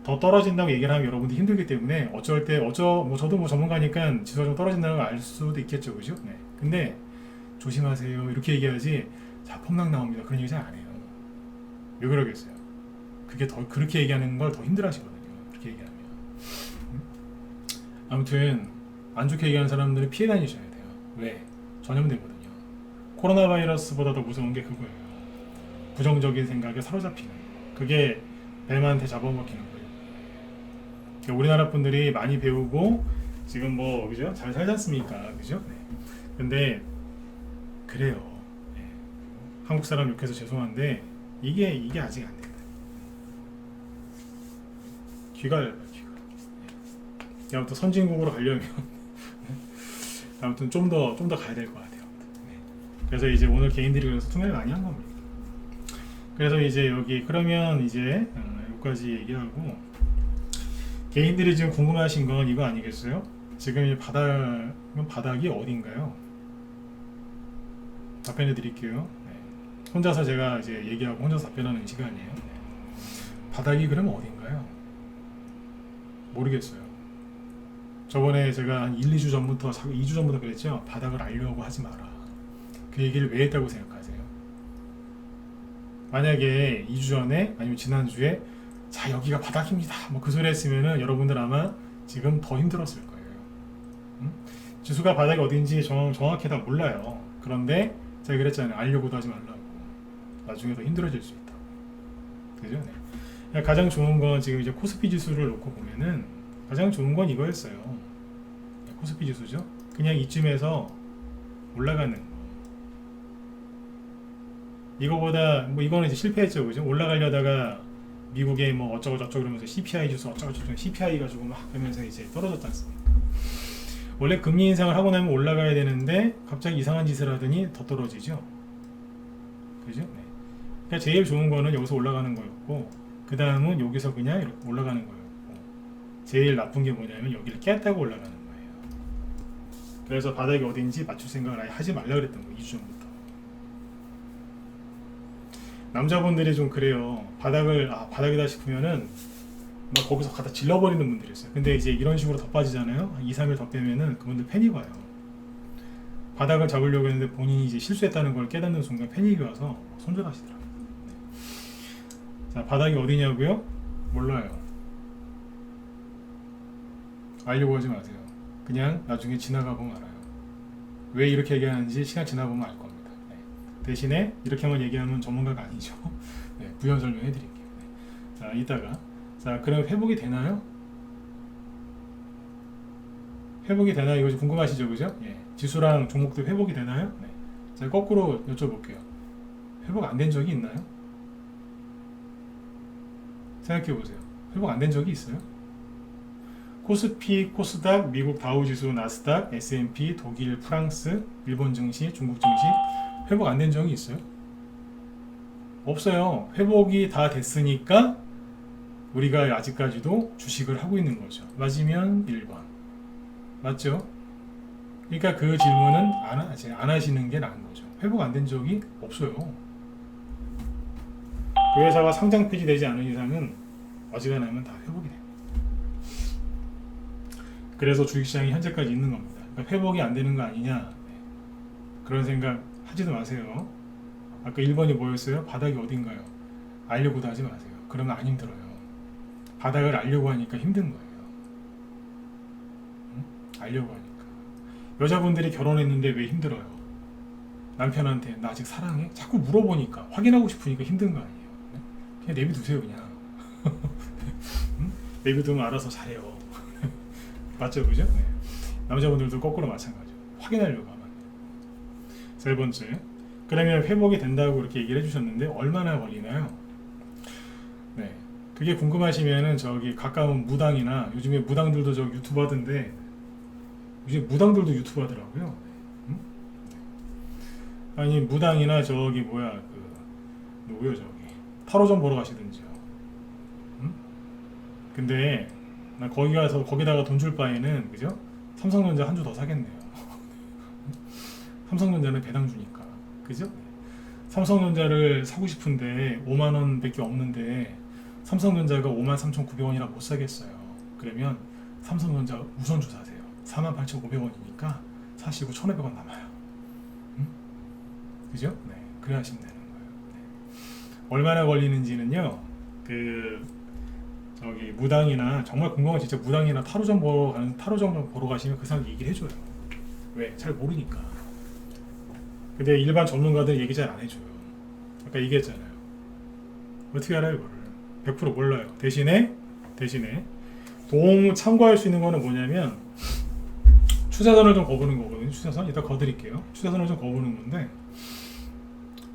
더 떨어진다고 얘기를 하면 여러분들이 힘들기 때문에 어쩔 때 뭐 저도 뭐 전문가니까 지수가 좀 떨어진다는 걸 알 수도 있겠죠. 그죠? 네. 근데 조심하세요. 이렇게 얘기하지 자 폭락 나옵니다. 그런 얘기 잘 안 해요. 왜 그러겠어요? 그게 더 그렇게 얘기하는 걸 더 힘들어 하시거든요. 그렇게 얘기하면. 아무튼 안 좋게 얘기하는 사람들은 피해 다니셔야 돼요. 왜? 전염되거든요. 코로나 바이러스보다 더 무서운 게 그거예요. 부정적인 생각에 사로잡히는 거. 그게 뱀한테 잡아먹히는 거예요. 우리나라 분들이 많이 배우고 지금 뭐 그죠? 잘 살지 않습니까? 그죠? 네. 근데 그래요. 네. 한국 사람 욕해서 죄송한데 이게 아직 안 된다. 귀가 얇아요, 귀가. 네. 아무튼 선진국으로 가려면 아무튼 좀 더 가야 될 것 같아요. 네. 그래서 이제 오늘 개인들이 그래서 투명을 많이 한 겁니다. 그래서 이제 여기 그러면 이제 여기까지 얘기하고 개인들이 지금 궁금하신 건 이거 아니겠어요? 지금 이 바닥이 어딘가요? 답변해 드릴게요. 네. 혼자서 제가 이제 얘기하고 혼자서 답변하는 시간이에요. 네. 바닥이 그러면 어딘가요? 모르겠어요. 저번에 제가 한 1, 2주 전부터 2주 전부터 그랬죠. 바닥을 알려고 하지 마라. 그 얘기를 왜 했다고 생각하세요? 만약에 2주 전에 아니면 지난주에 자 여기가 바닥입니다 뭐 그 소리 했으면은 여러분들 아마 지금 더 힘들었을 거예요. 응? 지수가 바닥이 어딘지 정확히 다 몰라요. 그런데 제가 그랬잖아요. 알려고도 하지 말라고. 나중에 더 힘들어질 수 있다. 그죠? 네. 가장 좋은 건 지금 이제 코스피 지수를 놓고 보면은 가장 좋은 건 이거였어요. 코스피 지수죠. 그냥 이쯤에서 올라가는 거. 이거보다 뭐 이거는 이제 실패했죠, 그죠? 올라가려다가 미국의 뭐 어쩌고 저쩌고 그러면서 CPI 지수 어쩌고 저쩌고 CPI 가지고 막 그러면서 이제 떨어졌지 않습니까? 원래 금리 인상을 하고 나면 올라가야 되는데 갑자기 이상한 짓을 하더니 더 떨어지죠. 그죠? 네. 그러니까 제일 좋은 거는 여기서 올라가는 거였고 그 다음은 여기서 그냥 이렇게 올라가는 거였고 제일 나쁜 게 뭐냐면 여기를 깼다고 올라가는 거예요. 그래서 바닥이 어딘지 맞출 생각을 아예 하지 말라 그랬던 거예요. 2주 전부터. 남자분들이 좀 그래요. 바닥이다 싶으면은 막 거기서 갖다 질러버리는 분들이 있어요. 근데 이제 이런 식으로 더 빠지잖아요. 2, 3일 더 빼면은 그분들 패닉 와요. 바닥을 잡으려고 했는데 본인이 이제 실수했다는 걸 깨닫는 순간 패닉이 와서 손절하시더라고요. 네. 자, 바닥이 어디냐고요? 몰라요. 알려고 하지 마세요. 그냥 나중에 지나가 보면 알아요. 왜 이렇게 얘기하는지 시간 지나보면 알 겁니다. 대신에 이렇게만 얘기하면 전문가가 아니죠. 네, 부연 설명해 드릴게요. 네. 자, 이따가 자, 그럼 회복이 되나요? 회복이 되나요? 이거 궁금하시죠, 그죠? 예. 지수랑 종목들 회복이 되나요? 네. 자, 거꾸로 여쭤볼게요. 회복 안 된 적이 있나요? 생각해 보세요. 회복 안 된 적이 있어요? 코스피, 코스닥, 미국 다우지수, 나스닥, S&P, 독일, 프랑스, 일본 증시, 중국 증시 회복 안 된 적이 있어요? 없어요. 회복이 다 됐으니까 우리가 아직까지도 주식을 하고 있는 거죠. 맞으면 1번. 맞죠? 그러니까 그 질문은 안 하시는 게 나은 거죠. 회복 안 된 적이 없어요. 그 회사가 상장 폐지되지 않은 이상은 어지간하면 다 회복이 돼요. 그래서 주식시장이 현재까지 있는 겁니다. 그러니까 회복이 안 되는 거 아니냐 그런 생각 하지도 마세요. 아까 1번이 뭐였어요? 바닥이 어딘가요? 알려고도 하지 마세요. 그러면 안 힘들어요. 바닥을 알려고 하니까 힘든 거예요. 응? 알려고 하니까. 여자분들이 결혼했는데 왜 힘들어요? 남편한테 나 아직 사랑해? 자꾸 물어보니까 확인하고 싶으니까 힘든 거 아니에요. 그냥 내비두세요 그냥. 응? 내비두면 알아서 잘해요. 맞죠, 그죠? 네. 남자분들도 거꾸로 마찬가지죠. 확인하려고 하면. 세 번째, 그러면 회복이 된다고 이렇게 얘기를 해주셨는데 얼마나 걸리나요? 네, 그게 궁금하시면은 저기 가까운 무당이나 요즘에 무당들도 저 유튜브 하던데 요즘 무당들도 유튜브 하더라고요. 응? 아니 무당이나 저기 뭐야 그 누구요 저기 타로 좀 보러 가시든지요. 응? 근데 나 거기 가서 거기다가 돈 줄 바에는 그죠? 삼성전자 한 주 더 사겠네요. 삼성전자는 배당 주니까 그죠? 삼성전자를 사고 싶은데 5만원 밖에 없는데 삼성전자가 53,900원이라 못 사겠어요. 그러면 삼성전자 우선주 사세요. 48,500원이니까 사시고 1,500원 남아요. 응? 그죠? 네, 그래 하시면 되는 거예요. 네. 얼마나 걸리는지는요 저기 무당이나 정말 궁금한 진짜 무당이나 타로점 보러 가시면 그 사람 얘기를 해줘요. 왜? 잘 모르니까. 근데 일반 전문가들 얘기 잘 안 해줘요. 아까 얘기했잖아요. 어떻게 알아요, 이거를? 100% 몰라요. 대신에 참고할 수 있는 거는 뭐냐면 추세선을 좀 거보는 거거든요. 추세선 이따 거드릴게요. 추세선을 좀 거보는 건데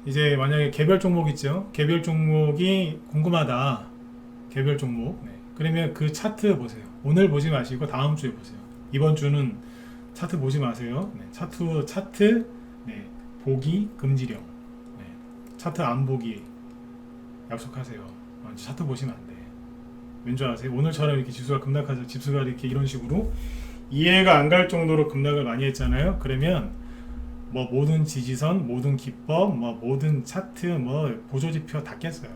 이제 만약에 개별 종목 있죠. 개별 종목이 궁금하다. 개별 종목. 네. 그러면 그 차트 보세요. 오늘 보지 마시고 다음 주에 보세요. 이번 주는 차트 보지 마세요. 네. 차트 네. 보기 금지령. 네. 차트 안 보기 약속하세요. 차트 보시면 안 돼. 왠지 아세요? 오늘처럼 이렇게 지수가 급락하죠. 지수가 이렇게 이런 식으로 이해가 안 갈 정도로 급락을 많이 했잖아요. 그러면 뭐 모든 지지선, 모든 기법, 뭐 모든 차트, 뭐 보조지표 다 깼어요.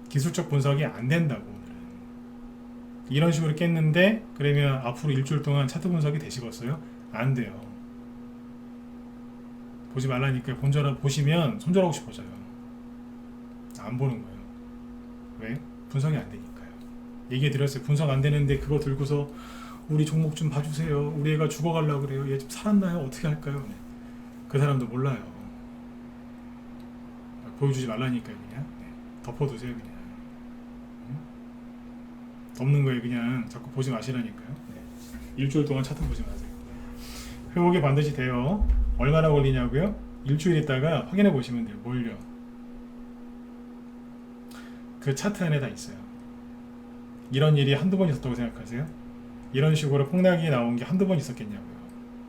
기술적 분석이 안 된다고 오늘은. 이런 식으로 깼는데 그러면 앞으로 일주일 동안 차트 분석이 되시겠어요? 안 돼요. 보지 말라니까 보시면 손절하고 싶어져요. 안 보는 거예요. 왜? 분석이 안 되니까요. 얘기해 드렸어요. 분석 안 되는데 그거 들고서 우리 종목 좀 봐주세요. 우리 애가 죽어가려고 그래요. 얘 좀 살았나요? 어떻게 할까요? 네. 그 사람도 몰라요. 보여주지 말라니까요. 그냥 네. 덮어두세요. 그냥 덮는 거에 그냥 자꾸 보지 마시라니까요. 네. 일주일 동안 차트 보지 마세요. 회복이 반드시 돼요. 얼마나 걸리냐고요? 일주일 있다가 확인해 보시면 돼요. 뭘요? 그 차트 안에 다 있어요. 이런 일이 한두 번 있었다고 생각하세요? 이런 식으로 폭락이 나온 게 한두 번 있었겠냐고요.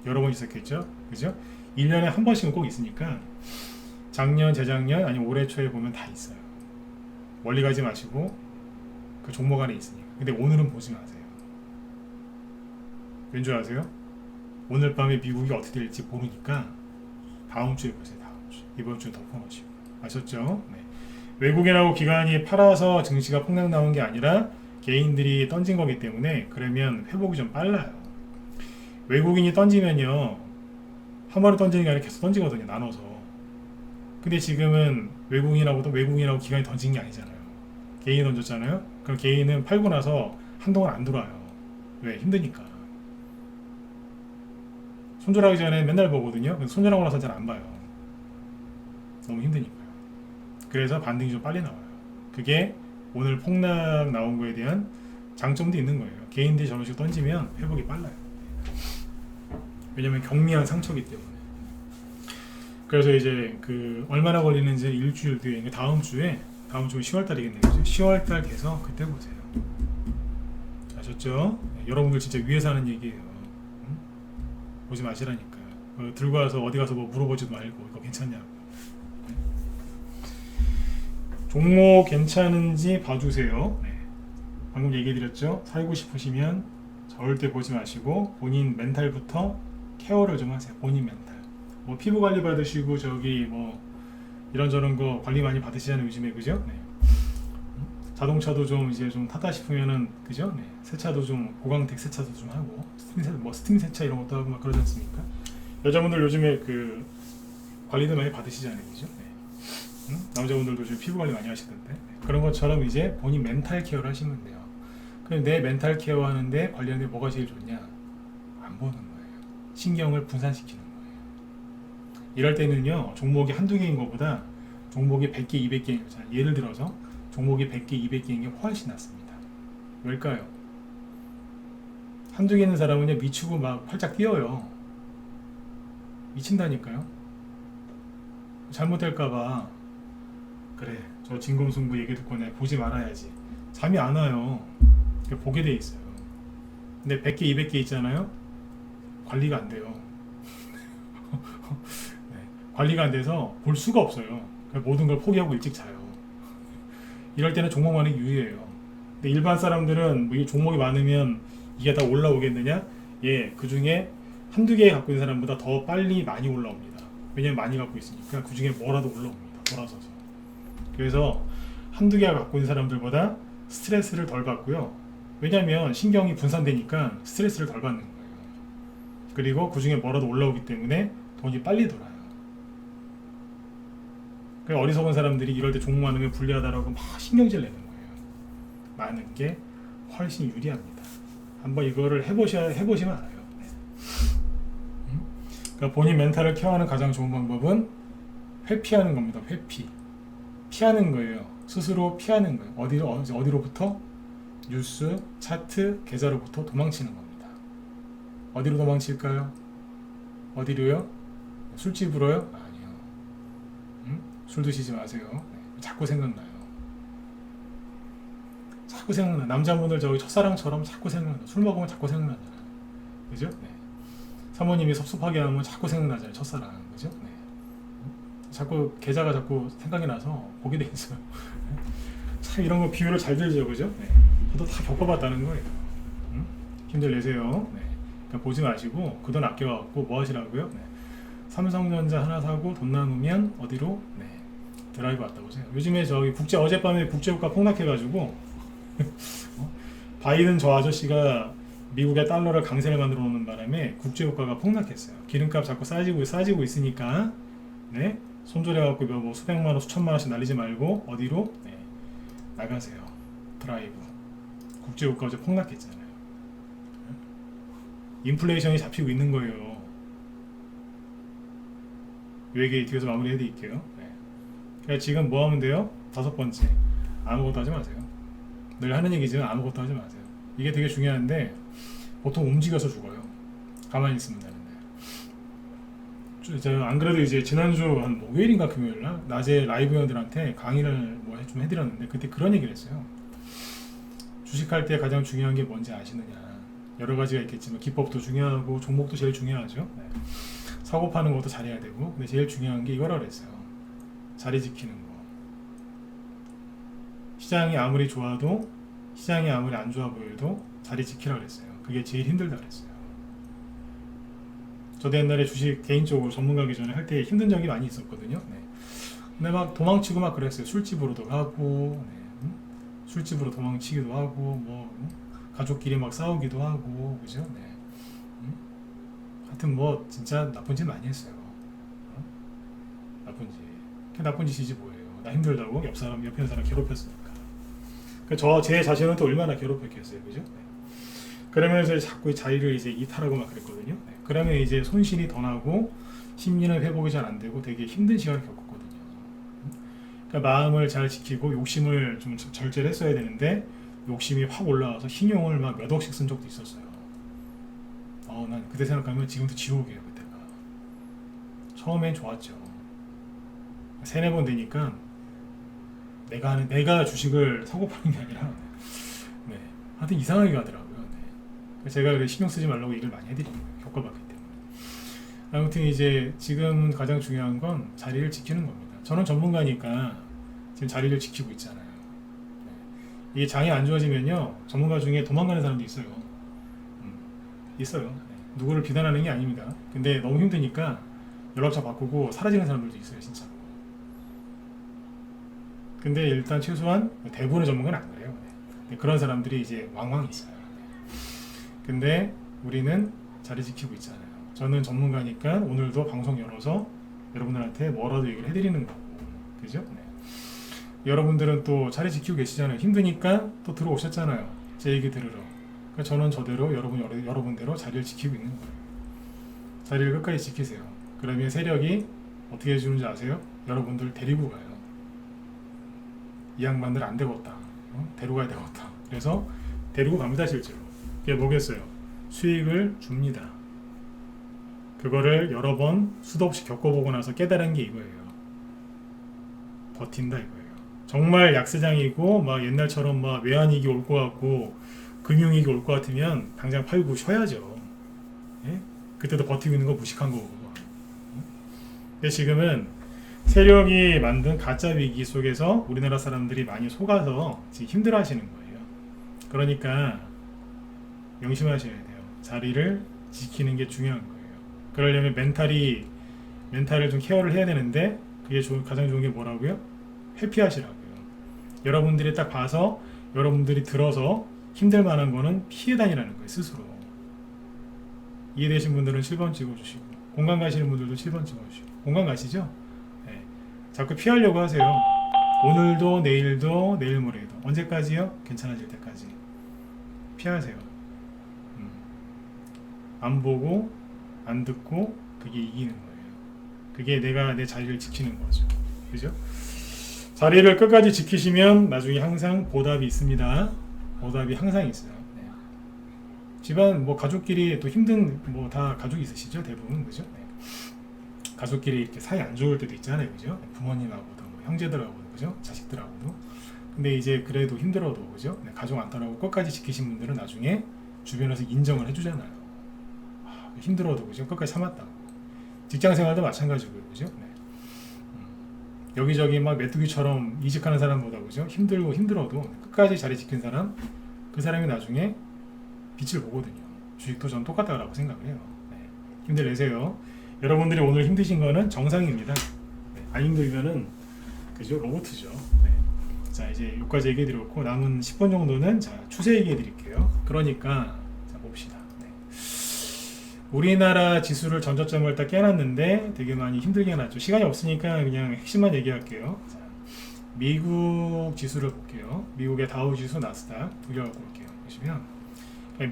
여러 번 있었겠죠? 그죠? 1년에 한 번씩은 꼭 있으니까 작년, 재작년, 아니면 올해 초에 보면 다 있어요. 멀리 가지 마시고 그 종목 안에 있으니까. 근데 오늘은 보지 마세요. 왠 줄 아세요? 오늘 밤에 미국이 어떻게 될지 모르니까 다음 주에 보세요. 다음 주. 이번 주는 덮어놓으시고. 아셨죠? 네. 외국인하고 기관이 팔아서 증시가 폭락 나온 게 아니라 개인들이 던진 거기 때문에 그러면 회복이 좀 빨라요. 외국인이 던지면요 한 번에 던지는 게 아니라 계속 던지거든요. 나눠서. 근데 지금은 외국인하고 기관이 던진 게 아니잖아요. 개인이 던졌잖아요. 그럼 개인은 팔고 나서 한동안 안 들어와요. 왜? 힘드니까. 손절하기 전에 맨날 보거든요. 손절하고 나서 잘 안 봐요. 너무 힘드니까요. 그래서 반등이 좀 빨리 나와요. 그게 오늘 폭락 나온 거에 대한 장점도 있는 거예요. 개인들이 저런 식으로 던지면 회복이 빨라요. 왜냐면 경미한 상처기 때문에. 그래서 이제 그 얼마나 걸리는지 일주일 뒤에 다음 주에 10월달이겠네요. 10월달 돼서 그때 보세요. 아셨죠? 네, 여러분들 진짜 위에서 하는 얘기예요. 응? 보지 마시라니까요. 들고 와서 어디 가서 뭐 물어보지도 말고 이거 괜찮냐고. 네? 종목 괜찮은지 봐주세요. 네. 방금 얘기해드렸죠? 살고 싶으시면 절대 보지 마시고 본인 멘탈부터 케어를 좀 하세요. 본인 멘탈. 뭐 피부 관리 받으시고 저기 뭐 이런저런 거 관리 많이 받으시잖아요. 요즘에 그죠? 네. 자동차도 좀 이제 좀 타다 싶으면은 그죠? 네. 세차도 좀 고강택 세차도 좀 하고 스팀 세차 이런 것도 하고 막 그러지 않습니까? 여자분들 요즘에 그 관리도 많이 받으시잖아요. 그죠? 네. 남자분들도 좀 피부 관리 많이 하시던데 네. 그런 것처럼 이제 본인 멘탈 케어를 하시면 돼요. 그럼 내 멘탈 케어 하는데 관련된 뭐가 제일 좋냐? 안 보는 거예요. 신경을 분산시키는 거예요. 이럴 때는요 종목이 한두 개인 것보다 종목이 100개, 200개 예를 들어서 종목이 100개, 200개인 게 훨씬 낫습니다. 왜일까요? 한두 개 있는 사람은요 미치고 막 활짝 뛰어요. 미친다니까요. 잘못될까봐 그래 저 진검승부 얘기 듣고 내 보지 말아야지 잠이 안 와요. 보게 돼 있어요. 근데 100개, 200개 있잖아요. 관리가 안 돼요. 네, 관리가 안 돼서 볼 수가 없어요. 모든 걸 포기하고 일찍 자요. 이럴 때는 종목만이 유리해요. 근데 일반 사람들은 뭐 종목이 많으면 이게 다 올라오겠느냐? 예, 그 중에 한두 개 갖고 있는 사람보다 더 빨리 많이 올라옵니다. 왜냐면 많이 갖고 있으니까 그 중에 뭐라도 올라옵니다. 돌아서서. 그래서 한두 개 갖고 있는 사람들보다 스트레스를 덜 받고요. 왜냐면 신경이 분산되니까 스트레스를 덜 받는 거예요. 그리고 그 중에 뭐라도 올라오기 때문에 돈이 빨리 돌아요. 어리석은 사람들이 이럴 때 종목 많으면 불리하다라고 막 신경질 내는 거예요. 많은 게 훨씬 유리합니다. 한번 이거를 해보시면 알아요. 네. 그러니까 본인 멘탈을 케어하는 가장 좋은 방법은 회피하는 겁니다. 회피. 피하는 거예요. 스스로 피하는 거예요. 어디로부터? 뉴스, 차트, 계좌로부터 도망치는 겁니다. 어디로 도망칠까요? 어디로요? 술집으로요? 아니요. 술 드시지 마세요. 네. 자꾸 생각나요. 자꾸 생각나. 남자분들 저기 첫사랑처럼 자꾸 생각나. 술 먹으면 자꾸 생각나잖아요. 그죠? 네. 사모님이 섭섭하게 하면 자꾸 생각나잖아요. 첫사랑. 그죠? 네. 자꾸 계좌가 자꾸 생각이 나서 보게 돼 있어요. 참 이런 거 비유를 잘 들죠. 그죠? 네. 저도 다 겪어봤다는 거예요. 힘들 내세요. 네. 그러니까 보지 마시고 그 돈 아껴갖고 뭐 하시라고요? 네. 삼성전자 하나 사고 돈 남으면 어디로? 네. 드라이브 왔다 보세요. 요즘에 저기 어젯밤에 국제유가 폭락해가지고 바이든 저 아저씨가 미국의 달러를 강세를 만들어 놓는 바람에 국제유가가 폭락했어요. 기름값 자꾸 싸지고 있으니까 네. 손절해갖고 뭐 수백만원 수천만원씩 날리지 말고 어디로? 네. 나가세요. 드라이브. 국제유가 어제 폭락했잖아요. 인플레이션이 잡히고 있는 거예요. 이 얘기 뒤에서 마무리해 드릴게요. 네. 그러니까 지금 뭐 하면 돼요? 5번째, 아무것도 하지 마세요. 늘 하는 얘기지만 아무것도 하지 마세요. 이게 되게 중요한데 보통 움직여서 죽어요. 가만히 있으면 되는데. 제가 안 그래도 이제 지난주 한 목요일인가 금요일날 낮에 라이브 회원들한테 강의를 뭐 좀 해드렸는데 그때 그런 얘기를 했어요. 주식할 때 가장 중요한 게 뭔지 아시느냐. 여러 가지가 있겠지만 기법도 중요하고 종목도 제일 중요하죠. 네. 사고 파는 것도 잘해야 되고 근데 제일 중요한 게 이거라 그랬어요. 자리 지키는 거. 시장이 아무리 좋아도 시장이 아무리 안 좋아 보여도 자리 지키라 그랬어요. 그게 제일 힘들다 그랬어요. 저도 옛날에 주식 개인적으로 전문가기 전에 할 때 힘든 적이 많이 있었거든요. 네. 근데 막 도망치고 막 그랬어요. 술집으로도 가고 술집으로 도망치기도 하고 뭐 가족끼리 막 싸우기도 하고 그죠? 네. 하여튼 뭐 진짜 나쁜 짓 많이 했어요. 나쁜 짓. 그게 나쁜 짓이지 뭐예요. 나 힘들다고 옆에 있는 사람 괴롭혔으니까. 그러니까 제 자신은 또 얼마나 괴롭혔겠어요. 그죠? 네. 그러면서 자꾸 자리를 이제 이탈하고 막 그랬거든요. 네. 그러면 이제 손실이 더 나고 심리는 회복이 잘 안 되고 되게 힘든 시간을 겪었거든요. 그러니까 마음을 잘 지키고 욕심을 좀 절제를 했어야 되는데 욕심이 확 올라와서 신용을 막 몇 억씩 쓴 적도 있었어요. 난 그때 생각하면 지금도 지옥이에요. 그때가 처음엔 좋았죠. 3-4번 되니까 내가 주식을 사고 파는 게 아니라 네. 하여튼 이상하게 가더라고요. 네. 제가 신경 쓰지 말라고 얘기를 많이 해드린 거예요. 겪어봤기 때문에. 아무튼 이제 지금 가장 중요한 건 자리를 지키는 겁니다. 저는 전문가니까 지금 자리를 지키고 있잖아요. 네. 이게 장이 안 좋아지면요 전문가 중에 도망가는 사람도 있어요. 있어요. 네. 누구를 비난하는 게 아닙니다. 근데 너무 힘드니까 연락처 바꾸고 사라지는 사람들도 있어요. 진짜. 근데 일단 최소한 대부분의 전문가는 안 그래요. 네. 그런 사람들이 이제 왕왕 있어요. 근데 우리는 자리 지키고 있잖아요. 저는 전문가니까 오늘도 방송 열어서 여러분들한테 뭐라도 얘기를 해드리는 거고, 그죠? 네. 여러분들은 또 자리 지키고 계시잖아요. 힘드니까 또 들어오셨잖아요. 제 얘기 들으러. 그러니까 저는 저대로 여러분대로 자리를 지키고 있는 거예요. 자리를 끝까지 지키세요. 그러면 세력이 어떻게 해주는지 아세요? 여러분들 데리고 가요. 이 양반들 안 되겠다. 데리고 가야 되겠다. 그래서 데리고 갑니다. 실제로. 그게 뭐겠어요? 수익을 줍니다. 그거를 여러 번 수도 없이 겪어보고 나서 깨달은 게 이거예요. 버틴다 이거예요. 정말 약세장이고 막 옛날처럼 막 외환위기 올 것 같고 금융위기 올 것 같으면 당장 팔고 쉬어야죠. 예? 그때도 버티고 있는 거 무식한 거고. 근데 지금은 세력이 만든 가짜 위기 속에서 우리나라 사람들이 많이 속아서 지금 힘들어 하시는 거예요. 그러니까 명심하셔야 돼요. 자리를 지키는 게 중요한 거예요. 그러려면 멘탈을 좀 케어를 해야 되는데 그게 가장 좋은 게 뭐라고요? 회피하시라고요. 여러분들이 딱 봐서 여러분들이 들어서 힘들 만한 거는 피해 다니라는 거예요. 스스로. 이해되신 분들은 7번 찍어주시고 공감 가시는 분들도 7번 찍어주시고 공감 가시죠? 네. 자꾸 피하려고 하세요. 오늘도 내일도 내일 모레도 언제까지요? 괜찮아질 때까지 피하세요. 안 보고 안 듣고 그게 이기는 거예요. 그게 내가 내 자리를 지키는 거죠. 그죠? 자리를 끝까지 지키시면 나중에 항상 보답이 있습니다. 보답이 항상 있어요. 네. 집안 뭐 가족끼리 또 힘든 뭐 다 가족이 있으시죠 대부분 그죠? 네. 가족끼리 이렇게 사이 안 좋을 때도 있잖아요 그죠? 부모님하고도 뭐 형제들하고도 그죠? 자식들하고도. 근데 이제 그래도 힘들어도 그죠? 네. 가족 안 떠나고 끝까지 지키신 분들은 나중에 주변에서 인정을 해주잖아요. 힘들어도 그죠? 끝까지 참았다고. 직장 생활도 마찬가지고요 그죠? 네. 여기저기 막 메뚜기처럼 이직하는 사람보다 그죠? 힘들고 힘들어도 끝까지 자리 지킨 사람, 그 사람이 나중에 빛을 보거든요. 주식도 전 똑같다고 생각을 해요. 네. 힘들 내세요. 여러분들이 오늘 힘드신 거는 정상입니다. 네. 안 힘들면은 그죠? 로봇이죠. 네. 자 이제 여기까지 얘기해 드렸고 남은 10분 정도는 자 추세 얘기해 드릴게요. 그러니까 자 봅시다. 네. 우리나라 지수를 전저점을 딱 깨놨는데 되게 많이 힘들게 해놨죠. 시간이 없으니까 그냥 핵심만 얘기할게요. 자, 미국 지수를 볼게요. 미국의 다우 지수, 나스닥 두 개 갖고 올게요. 보시면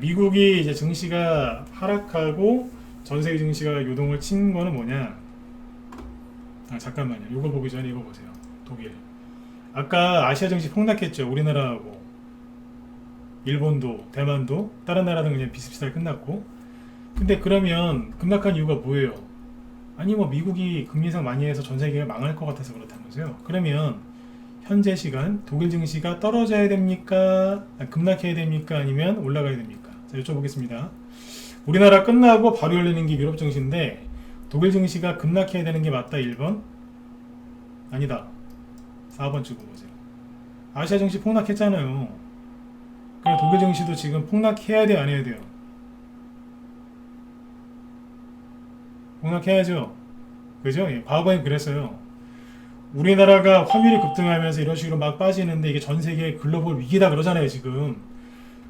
미국이 이제 증시가 하락하고 전 세계 증시가 요동을 친 거는 뭐냐? 잠깐만요. 이거 보기 전에 이거 보세요. 독일. 아까 아시아 증시 폭락했죠. 우리나라하고 일본도, 대만도 다른 나라는 그냥 비슷비슷하게 끝났고. 근데 그러면 급락한 이유가 뭐예요? 아니 뭐 미국이 금리 인상 많이 해서 전 세계가 망할 것 같아서 그렇다면서요. 그러면 현재 시간 독일 증시가 떨어져야 됩니까? 급락해야 됩니까? 아니면 올라가야 됩니까? 자, 여쭤보겠습니다. 우리나라 끝나고 바로 열리는 게 유럽 증시인데 독일 증시가 급락해야 되는 게 맞다 1번? 아니다 4번 찍어보세요. 아시아 증시 폭락했잖아요. 그럼 독일 증시도 지금 폭락해야 돼요 안 해야 돼요? 폭락해야죠. 그죠? 예, 과거엔 그랬어요. 우리나라가 환율이 급등하면서 이런 식으로 막 빠지는데 이게 전 세계 글로벌 위기다 그러잖아요 지금.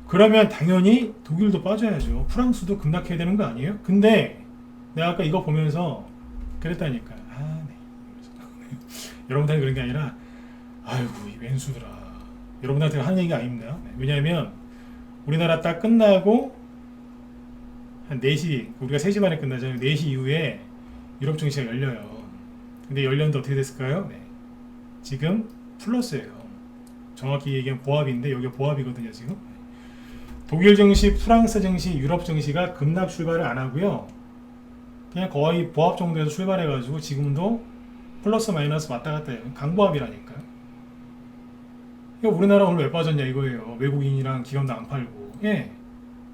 그러면 당연히 독일도 빠져야죠. 프랑스도 급락해야 되는 거 아니에요? 근데 내가 아까 이거 보면서 그랬다니까. 네. 여러분들한테 그런 게 아니라 아이고 이 왼수들아. 여러분들한테 하는 얘기가 아닙니다. 왜냐하면 우리나라 딱 끝나고 한 4시 우리가 3시 반에 끝나잖아요. 4시 이후에 유럽 증시가 열려요. 근데 열렸는데 어떻게 됐을까요? 네. 지금 플러스예요. 정확히 얘기하면 보합인데 여기가 보합이거든요 지금. 독일 증시, 프랑스 증시, 유럽 증시가 급락 출발을 안 하고요. 그냥 거의 보합 정도에서 출발해가지고 지금도 플러스 마이너스 왔다 갔다 해요. 강보합이라니까요. 그러니까 우리나라 오늘 왜 빠졌냐 이거예요. 외국인이랑 기관도 안 팔고. 예.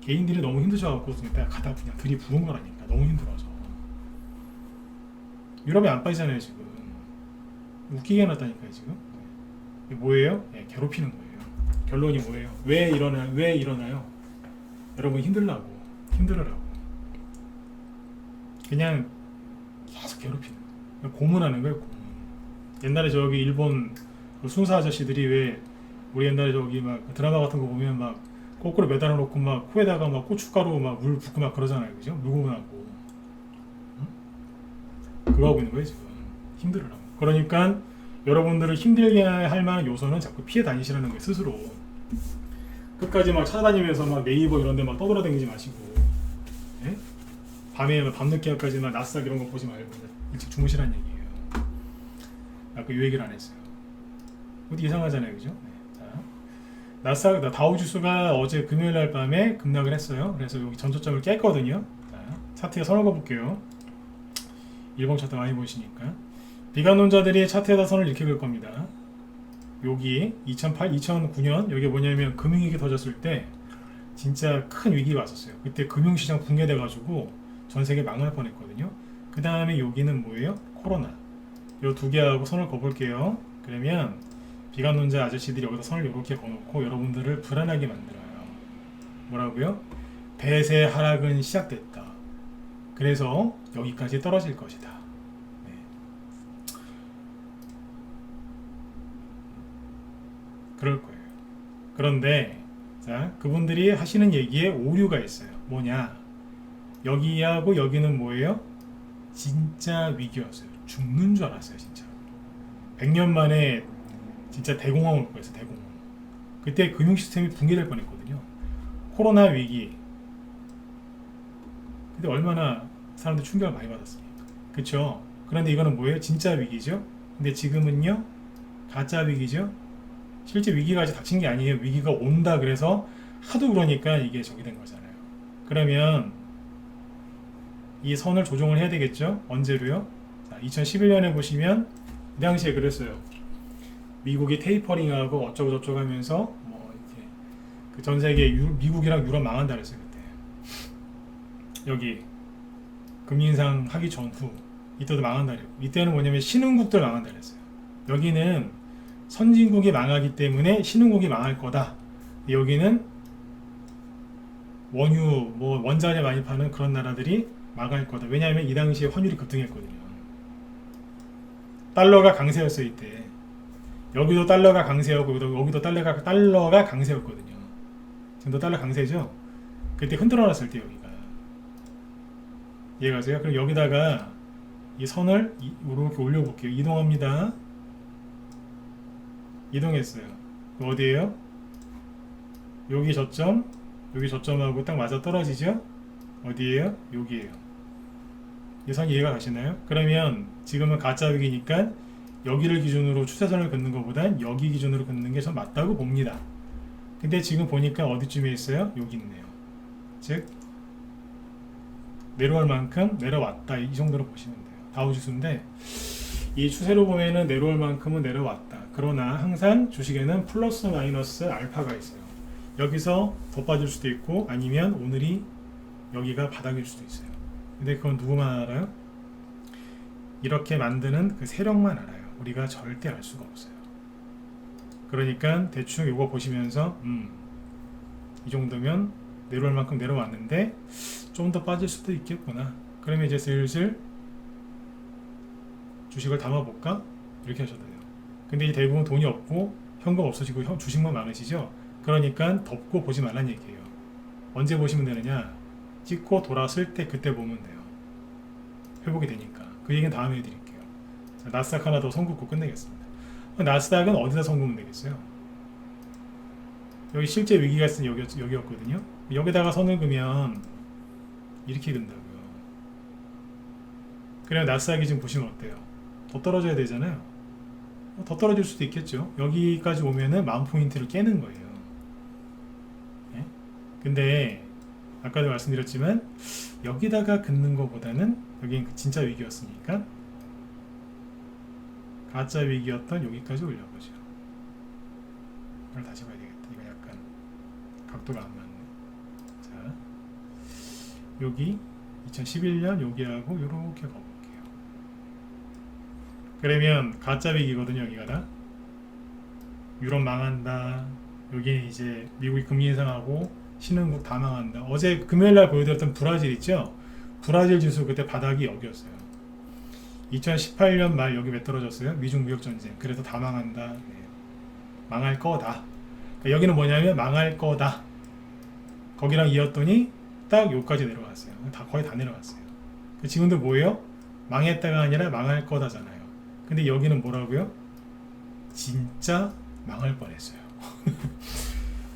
개인들이 너무 힘드셔갖고 그냥 가다 그냥 들이부은 거라니까. 너무 힘들어서. 유럽이 안 빠지잖아요 지금. 웃기게 해놨다니까요 지금. 이게 뭐예요? 예, 괴롭히는 거예요. 결론이 뭐예요? 왜 일어나요? 여러분 힘들으라고 그냥 계속 괴롭히는 거예요. 고문하는 거예요. 고문. 옛날에 저기 일본 그 순사 아저씨들이 왜 우리 옛날에 저기 막 드라마 같은 거 보면 막 거꾸로 매달아 놓고 막 코에다가 막 고춧가루 막 물 붓고 막 그러잖아요 그죠? 물고문하고. 그거 하고 있는 거예요 지금. 힘들으라고. 그러니까 여러분들을 힘들게 할 만한 요소는 자꾸 피해 다니시라는 거예요 스스로. 끝까지 막 찾아다니면서 막 네이버 이런 데 막 떠돌아다니지 마시고. 예? 밤에 밤늦게까지 막 나스닥 이런 거 보지 말고 일찍 주무시라는 얘기예요. 아까 이 얘기를 안 했어요. 어디 이상하잖아요 그죠? 네. 자, 나스닥 다우지수가 어제 금요일 날 밤에 급락을 했어요. 그래서 여기 전저점을 깼거든요. 자, 차트에 선을 그어볼게요. 일본 차트 많이 보시니까 비관론자들이 차트에다 선을 이렇게 그을 겁니다. 여기 2009년 여기 뭐냐면 금융위기 터졌을 때 진짜 큰 위기가 왔었어요. 그때 금융시장 붕괴돼가지고 전 세계 망할 뻔했거든요. 그 다음에 여기는 뭐예요? 코로나. 요 두 개하고 선을 그어볼게요. 그러면 비관론자 아저씨들이 여기다 선을 이렇게 그어놓고 여러분들을 불안하게 만들어요. 뭐라고요? 대세 하락은 시작됐다. 그래서 여기까지 떨어질 것이다. 네. 그럴 거예요. 그런데 자, 그분들이 하시는 얘기에 오류가 있어요. 뭐냐? 여기하고 여기는 뭐예요? 진짜 위기였어요. 죽는 줄 알았어요, 진짜. 100년 만에 진짜 대공황 올 거였어요, 대공황. 그때 금융 시스템이 붕괴될 뻔했거든요. 코로나 위기. 근데 얼마나 사람들 충격을 많이 받았습니까? 그쵸? 그런데 이거는 뭐예요? 진짜 위기죠? 근데 지금은요? 가짜 위기죠? 실제 위기가 아직 닥친 게 아니에요. 위기가 온다 그래서 하도 그러니까 이게 저기 된 거잖아요. 그러면 이 선을 조정을 해야 되겠죠. 언제로요? 자, 2011년에 보시면 이 당시에 그랬어요. 미국이 테이퍼링하고 어쩌고 저쩌고 하면서 뭐 이렇게 그 전 세계 미국이랑 유럽 망한다 그랬어요. 그때 여기 금리 인상 하기 전후 이때도 망한다 그랬고, 이때는 뭐냐면 신흥국들 망한다 그랬어요. 여기는 선진국이 망하기 때문에 신흥국이 망할 거다. 여기는 원유 뭐 원자재 많이 파는 그런 나라들이 망할 거다. 왜냐하면 이 당시에 환율이 급등했거든요. 달러가 강세였어요. 이때 여기도 달러가 강세였고 여기도 달러가 강세였거든요. 지금도 달러 강세죠. 그때 흔들어놨을 때 여기가 이해가세요? 그럼 여기다가 이 선을 이렇게 올려볼게요. 이동합니다. 이동했어요. 어디에요? 여기 저점, 여기 저점하고 딱 맞아 떨어지죠? 어디에요? 여기에요. 이 선 이해가 가시나요? 그러면 지금은 가짜 위기니까 여기를 기준으로 추세선을 긋는 것보단 여기 기준으로 긋는 게 좀 맞다고 봅니다. 근데 지금 보니까 어디쯤에 있어요? 여기 있네요. 즉 내려올 만큼 내려왔다, 이 정도로 보시면 돼요. 다우지수인데 이 추세로 보면은 내려올 만큼은 내려왔다. 그러나 항상 주식에는 플러스 마이너스 알파가 있어요. 여기서 더 빠질 수도 있고 아니면 오늘이 여기가 바닥일 수도 있어요. 근데 그건 누구만 알아요? 이렇게 만드는 그 세력만 알아요. 우리가 절대 알 수가 없어요. 그러니까 대충 이거 보시면서 이 정도면 내려올 만큼 내려왔는데 좀 더 빠질 수도 있겠구나. 그러면 이제 슬슬 주식을 담아볼까? 이렇게 하셔도 돼요. 근데 이 대부분 돈이 없고 현금 없어지고 주식만 많으시죠? 그러니까 덮고 보지 말란 얘기예요. 언제 보시면 되느냐? 찍고 돌았을 때 그때 보면 돼요. 회복이 되니까. 그 얘기는 다음에 해드릴게요. 자, 나스닥 하나 더 선긋고 끝내겠습니다. 나스닥은 어디다 선긋으면 되겠어요? 여기 실제 위기가 있은 여기였거든요. 여기다가 선을 그으면 이렇게 된다고요. 그래야 나스닥이 지금 보시면 어때요? 더 떨어져야 되잖아요. 더 떨어질 수도 있겠죠. 여기까지 오면은 10,000포인트를 깨는 거예요. 네? 근데 아까도 말씀드렸지만 여기다가 긋는 것보다는 여긴 진짜 위기였으니까 가짜 위기였던 여기까지 올려보죠. 이걸 다시 봐야 되겠다. 이거 약간 각도가 안 맞네. 자, 여기 2011년 여기하고 이렇게 가볼게요. 그러면 가짜 위기거든요. 여기가 다 유럽 망한다. 여기 이제 미국이 금리 인상하고 신흥국 다 망한다. 어제 금요일날 보여드렸던 브라질 있죠? 브라질 지수 그때 바닥이 여기였어요. 2018년 말 여기 왜 떨어졌어요? 미중 무역 전쟁. 그래도 다 망한다. 네. 망할 거다. 그러니까 여기는 뭐냐면 망할 거다. 거기랑 이었더니 딱 여기까지 내려갔어요. 거의 다 내려갔어요. 지금도 뭐예요? 망했다가 아니라 망할 거다잖아요. 근데 여기는 뭐라고요? 진짜 망할 뻔했어요.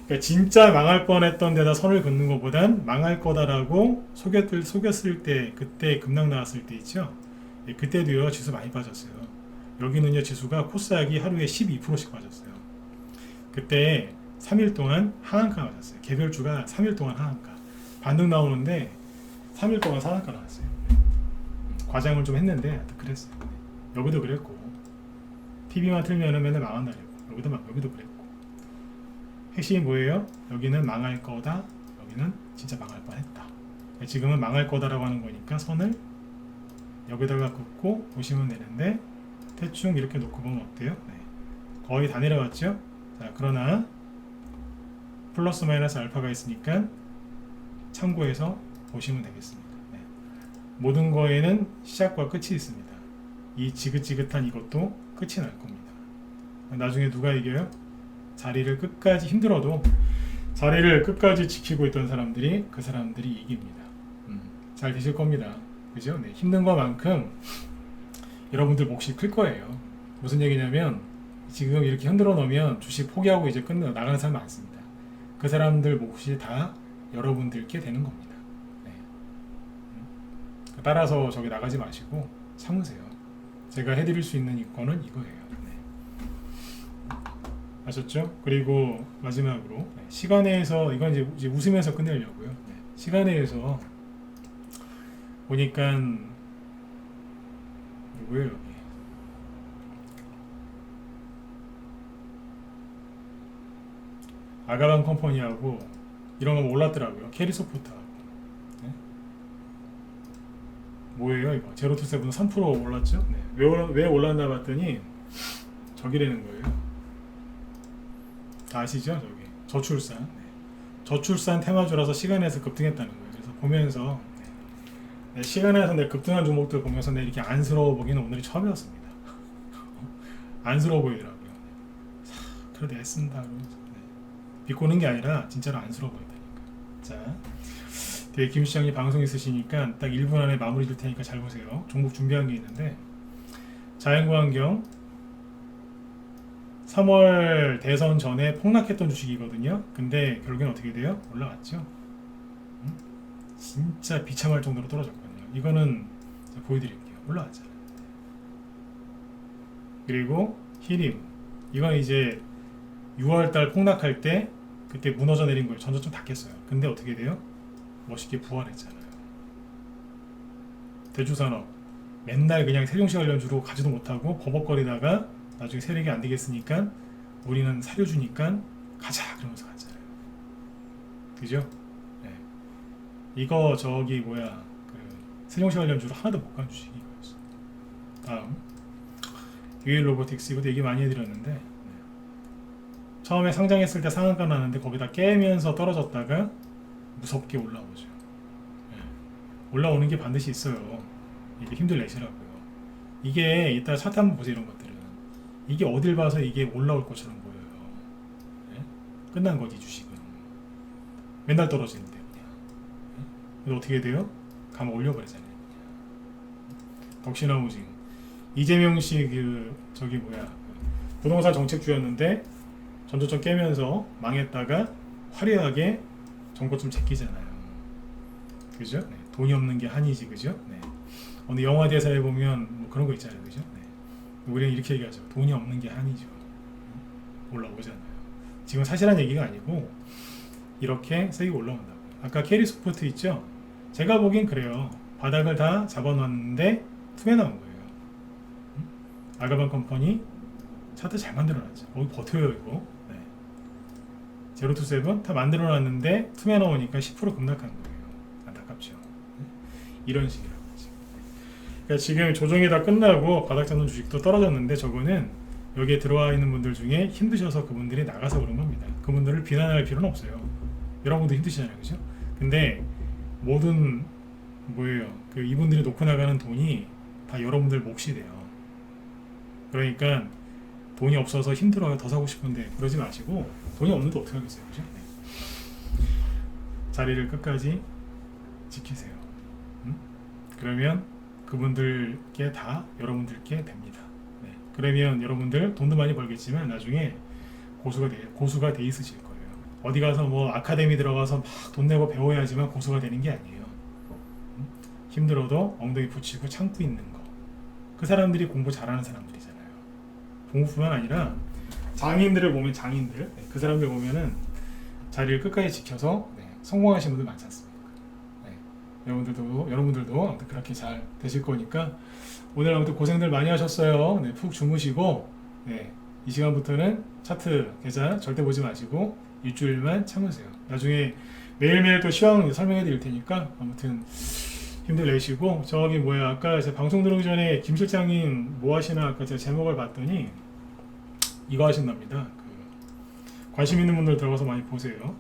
그러니까 진짜 망할 뻔했던 데다 선을 긋는 것보단 망할 거다라고 속였을 때, 그때 급락 나왔을 때 있죠. 그때도요 지수 많이 빠졌어요. 여기는요 지수가 코스닥이 하루에 12%씩 빠졌어요. 그때 3일 동안 하한가 맞았어요. 개별주가 3일 동안 하한가. 반등 나오는데 3일 동안 상한가 나왔어요. 과장을 좀 했는데 그랬어요. 여기도 그랬고 TV만 틀면은 맨날 망한다 그랬고 여기도 그랬고. 핵심이 뭐예요? 여기는 망할 거다. 여기는 진짜 망할 뻔했다. 지금은 망할 거다라고 하는 거니까 선을 여기다가 긋고 보시면 되는데 대충 이렇게 놓고 보면 어때요? 네. 거의 다 내려왔죠? 자, 그러나 플러스 마이너스 알파가 있으니까 참고해서 보시면 되겠습니다. 네. 모든 거에는 시작과 끝이 있습니다. 이 지긋지긋한 이것도 끝이 날 겁니다. 나중에 누가 이겨요? 자리를 끝까지 힘들어도 자리를 끝까지 지키고 있던 사람들이 그 사람들이 이깁니다. 잘 되실 겁니다. 그죠? 네, 힘든 것만큼 여러분들 몫이 클 거예요. 무슨 얘기냐면 지금 이렇게 흔들어 놓으면 주식 포기하고 이제 나가는 사람 많습니다. 그 사람들 몫이 다 여러분들께 되는 겁니다. 네. 따라서 저기 나가지 마시고 참으세요. 제가 해드릴 수 있는 거는 이거예요. 네. 아셨죠? 그리고 마지막으로 시간에서 이건 이제 웃으면서 끝내려고요. 시간에서 보니까 누구예요 여기? 아가방 컴퍼니하고 이런 거 올랐더라고요. 캐리소프트하고. 네? 뭐예요 이거? 제로투세븐 3% 올랐죠? 네. 왜 올랐나 봤더니 저기라는 거예요. 다 아시죠? 저기 저출산. 네. 저출산 테마주라서 시간에서 급등했다는 거예요. 그래서 보면서 시간에서 내 급등한 종목들 보면서 내 이렇게 안쓰러워 보기는 오늘이 처음이었습니다. 안쓰러워 보이더라고요. 그래도 애쓴다 그러면서 비꼬는 게 아니라 진짜로 안쓰러워 보인다니까. 자, 뒤에 김 시장님 방송 있으시니까 딱 1분 안에 마무리 될 테니까 잘 보세요. 종목 준비한 게 있는데 자연광경 3월 대선 전에 폭락했던 주식이거든요. 근데 결국엔 어떻게 돼요? 올라갔죠. 진짜 비참할 정도로 떨어졌거든요. 이거는 보여드릴게요. 올라갔잖아요. 그리고 히림 이건 이제 6월달 폭락할 때 그때 무너져 내린 거예요. 전저점 다 깼어요. 근데 어떻게 돼요? 멋있게 부활했잖아요. 대주산업 맨날 그냥 세종시 관련주로 가지도 못하고 버벅거리다가 나중에 세력이 안 되겠으니까 우리는 사려주니까 가자 그러면서 갔잖아요. 그죠? 네. 이거 저기 뭐야 그 세종시 관련주로 하나도 못 간 주식이 이거였어. 다음 UL 로보틱스 이것도 얘기 많이 해드렸는데 처음에 상장했을 때 상한가 나는데 거기다 깨면서 떨어졌다가 무섭게 올라오죠. 네. 올라오는 게 반드시 있어요. 이게 힘들 내시라고요. 이게 이따 차트 한번 보세요. 이런 것들은 이게 어딜 봐서 이게 올라올 것처럼 보여요. 네? 끝난 거지 주식은. 맨날 떨어지는데 그냥. 네? 근데 어떻게 돼요? 가만 올려버리잖아요. 덕신하우징 이재명 씨 그 저기 뭐야 부동산 정책주였는데 전저점 깨면서 망했다가 화려하게 정고점 제끼잖아요. 그죠? 네. 돈이 없는 게 한이지, 그죠? 네. 어느 영화 대사에 보면 뭐 그런 거 있잖아요, 그죠? 네. 우리는 이렇게 얘기하죠. 돈이 없는 게 한이죠. 올라오잖아요. 지금 사실한 얘기가 아니고 이렇게 세게 올라온다고요. 아까 캐리소프트 있죠? 제가 보기엔 그래요. 바닥을 다 잡아놨는데 투에 나온 거예요. 아가방 컴퍼니 차트 잘 만들어놨죠. 버텨요 이거. 네. 제로투세븐 다 만들어놨는데 투에 나오니까 10% 급락한 거예요. 안타깝죠. 네. 이런 식이라고 하죠. 그러니까 지금 조정이 다 끝나고 바닥 잡는 주식도 떨어졌는데 저거는 여기에 들어와 있는 분들 중에 힘드셔서 그분들이 나가서 그런 겁니다. 그분들을 비난할 필요는 없어요. 여러분도 힘드시잖아요, 그죠? 근데 모든 뭐예요? 그 이분들이 놓고 나가는 돈이 다 여러분들 몫이 돼요. 그러니까 돈이 없어서 힘들어요. 더 사고 싶은데 그러지 마시고 돈이 없는데 어떻게 하겠어요, 그죠? 네. 자리를 끝까지 지키세요. 그러면 그분들께 다 여러분들께 됩니다. 네. 그러면 여러분들 돈도 많이 벌겠지만 나중에 고수가 돼 있으실 거예요. 어디 가서 뭐 아카데미 들어가서 막 돈 내고 배워야지만 고수가 되는 게 아니에요. 힘들어도 엉덩이 붙이고 참고 있는 거. 그 사람들이 공부 잘하는 사람들이잖아요. 공부뿐만 아니라 장인들을 보면 장인들, 그 사람들 보면은 자리를 끝까지 지켜서 성공하신 분들 많지 않습니까? 여러분들도 아무튼 그렇게 잘 되실 거니까 오늘 아무튼 고생들 많이 하셨어요. 푹 주무시고 이 시간부터는 차트 계좌 절대 보지 마시고 일주일만 참으세요. 나중에 매일매일 또 시황 설명해 드릴 테니까 아무튼 힘들 내시고 저기 뭐야 아까 제 방송 들어오기 전에 김 실장님 뭐 하시나 아까 제가 제목을 봤더니 이거 하신답니다. 관심 있는 분들 들어가서 많이 보세요.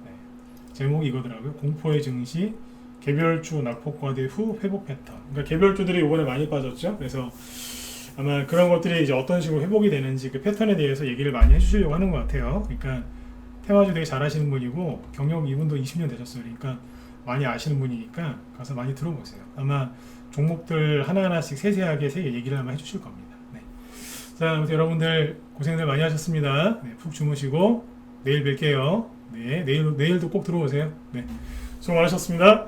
제목이 이거더라고요. 공포의 증시 개별주 낙폭과대 후 회복 패턴. 그러니까 개별주들이 이번에 많이 빠졌죠. 그래서 아마 그런 것들이 이제 어떤 식으로 회복이 되는지 그 패턴에 대해서 얘기를 많이 해주시려고 하는 것 같아요. 그러니까 테마주 되게 잘하시는 분이고 경력 이분도 20년 되셨어요. 그러니까 많이 아시는 분이니까 가서 많이 들어보세요. 아마 종목들 하나하나씩 세세하게 얘기를 아마 해주실 겁니다. 네. 자, 아무튼 여러분들 고생들 많이 하셨습니다. 푹 주무시고 내일 뵐게요. 내일도 꼭 들어오세요. 수고 많으셨습니다.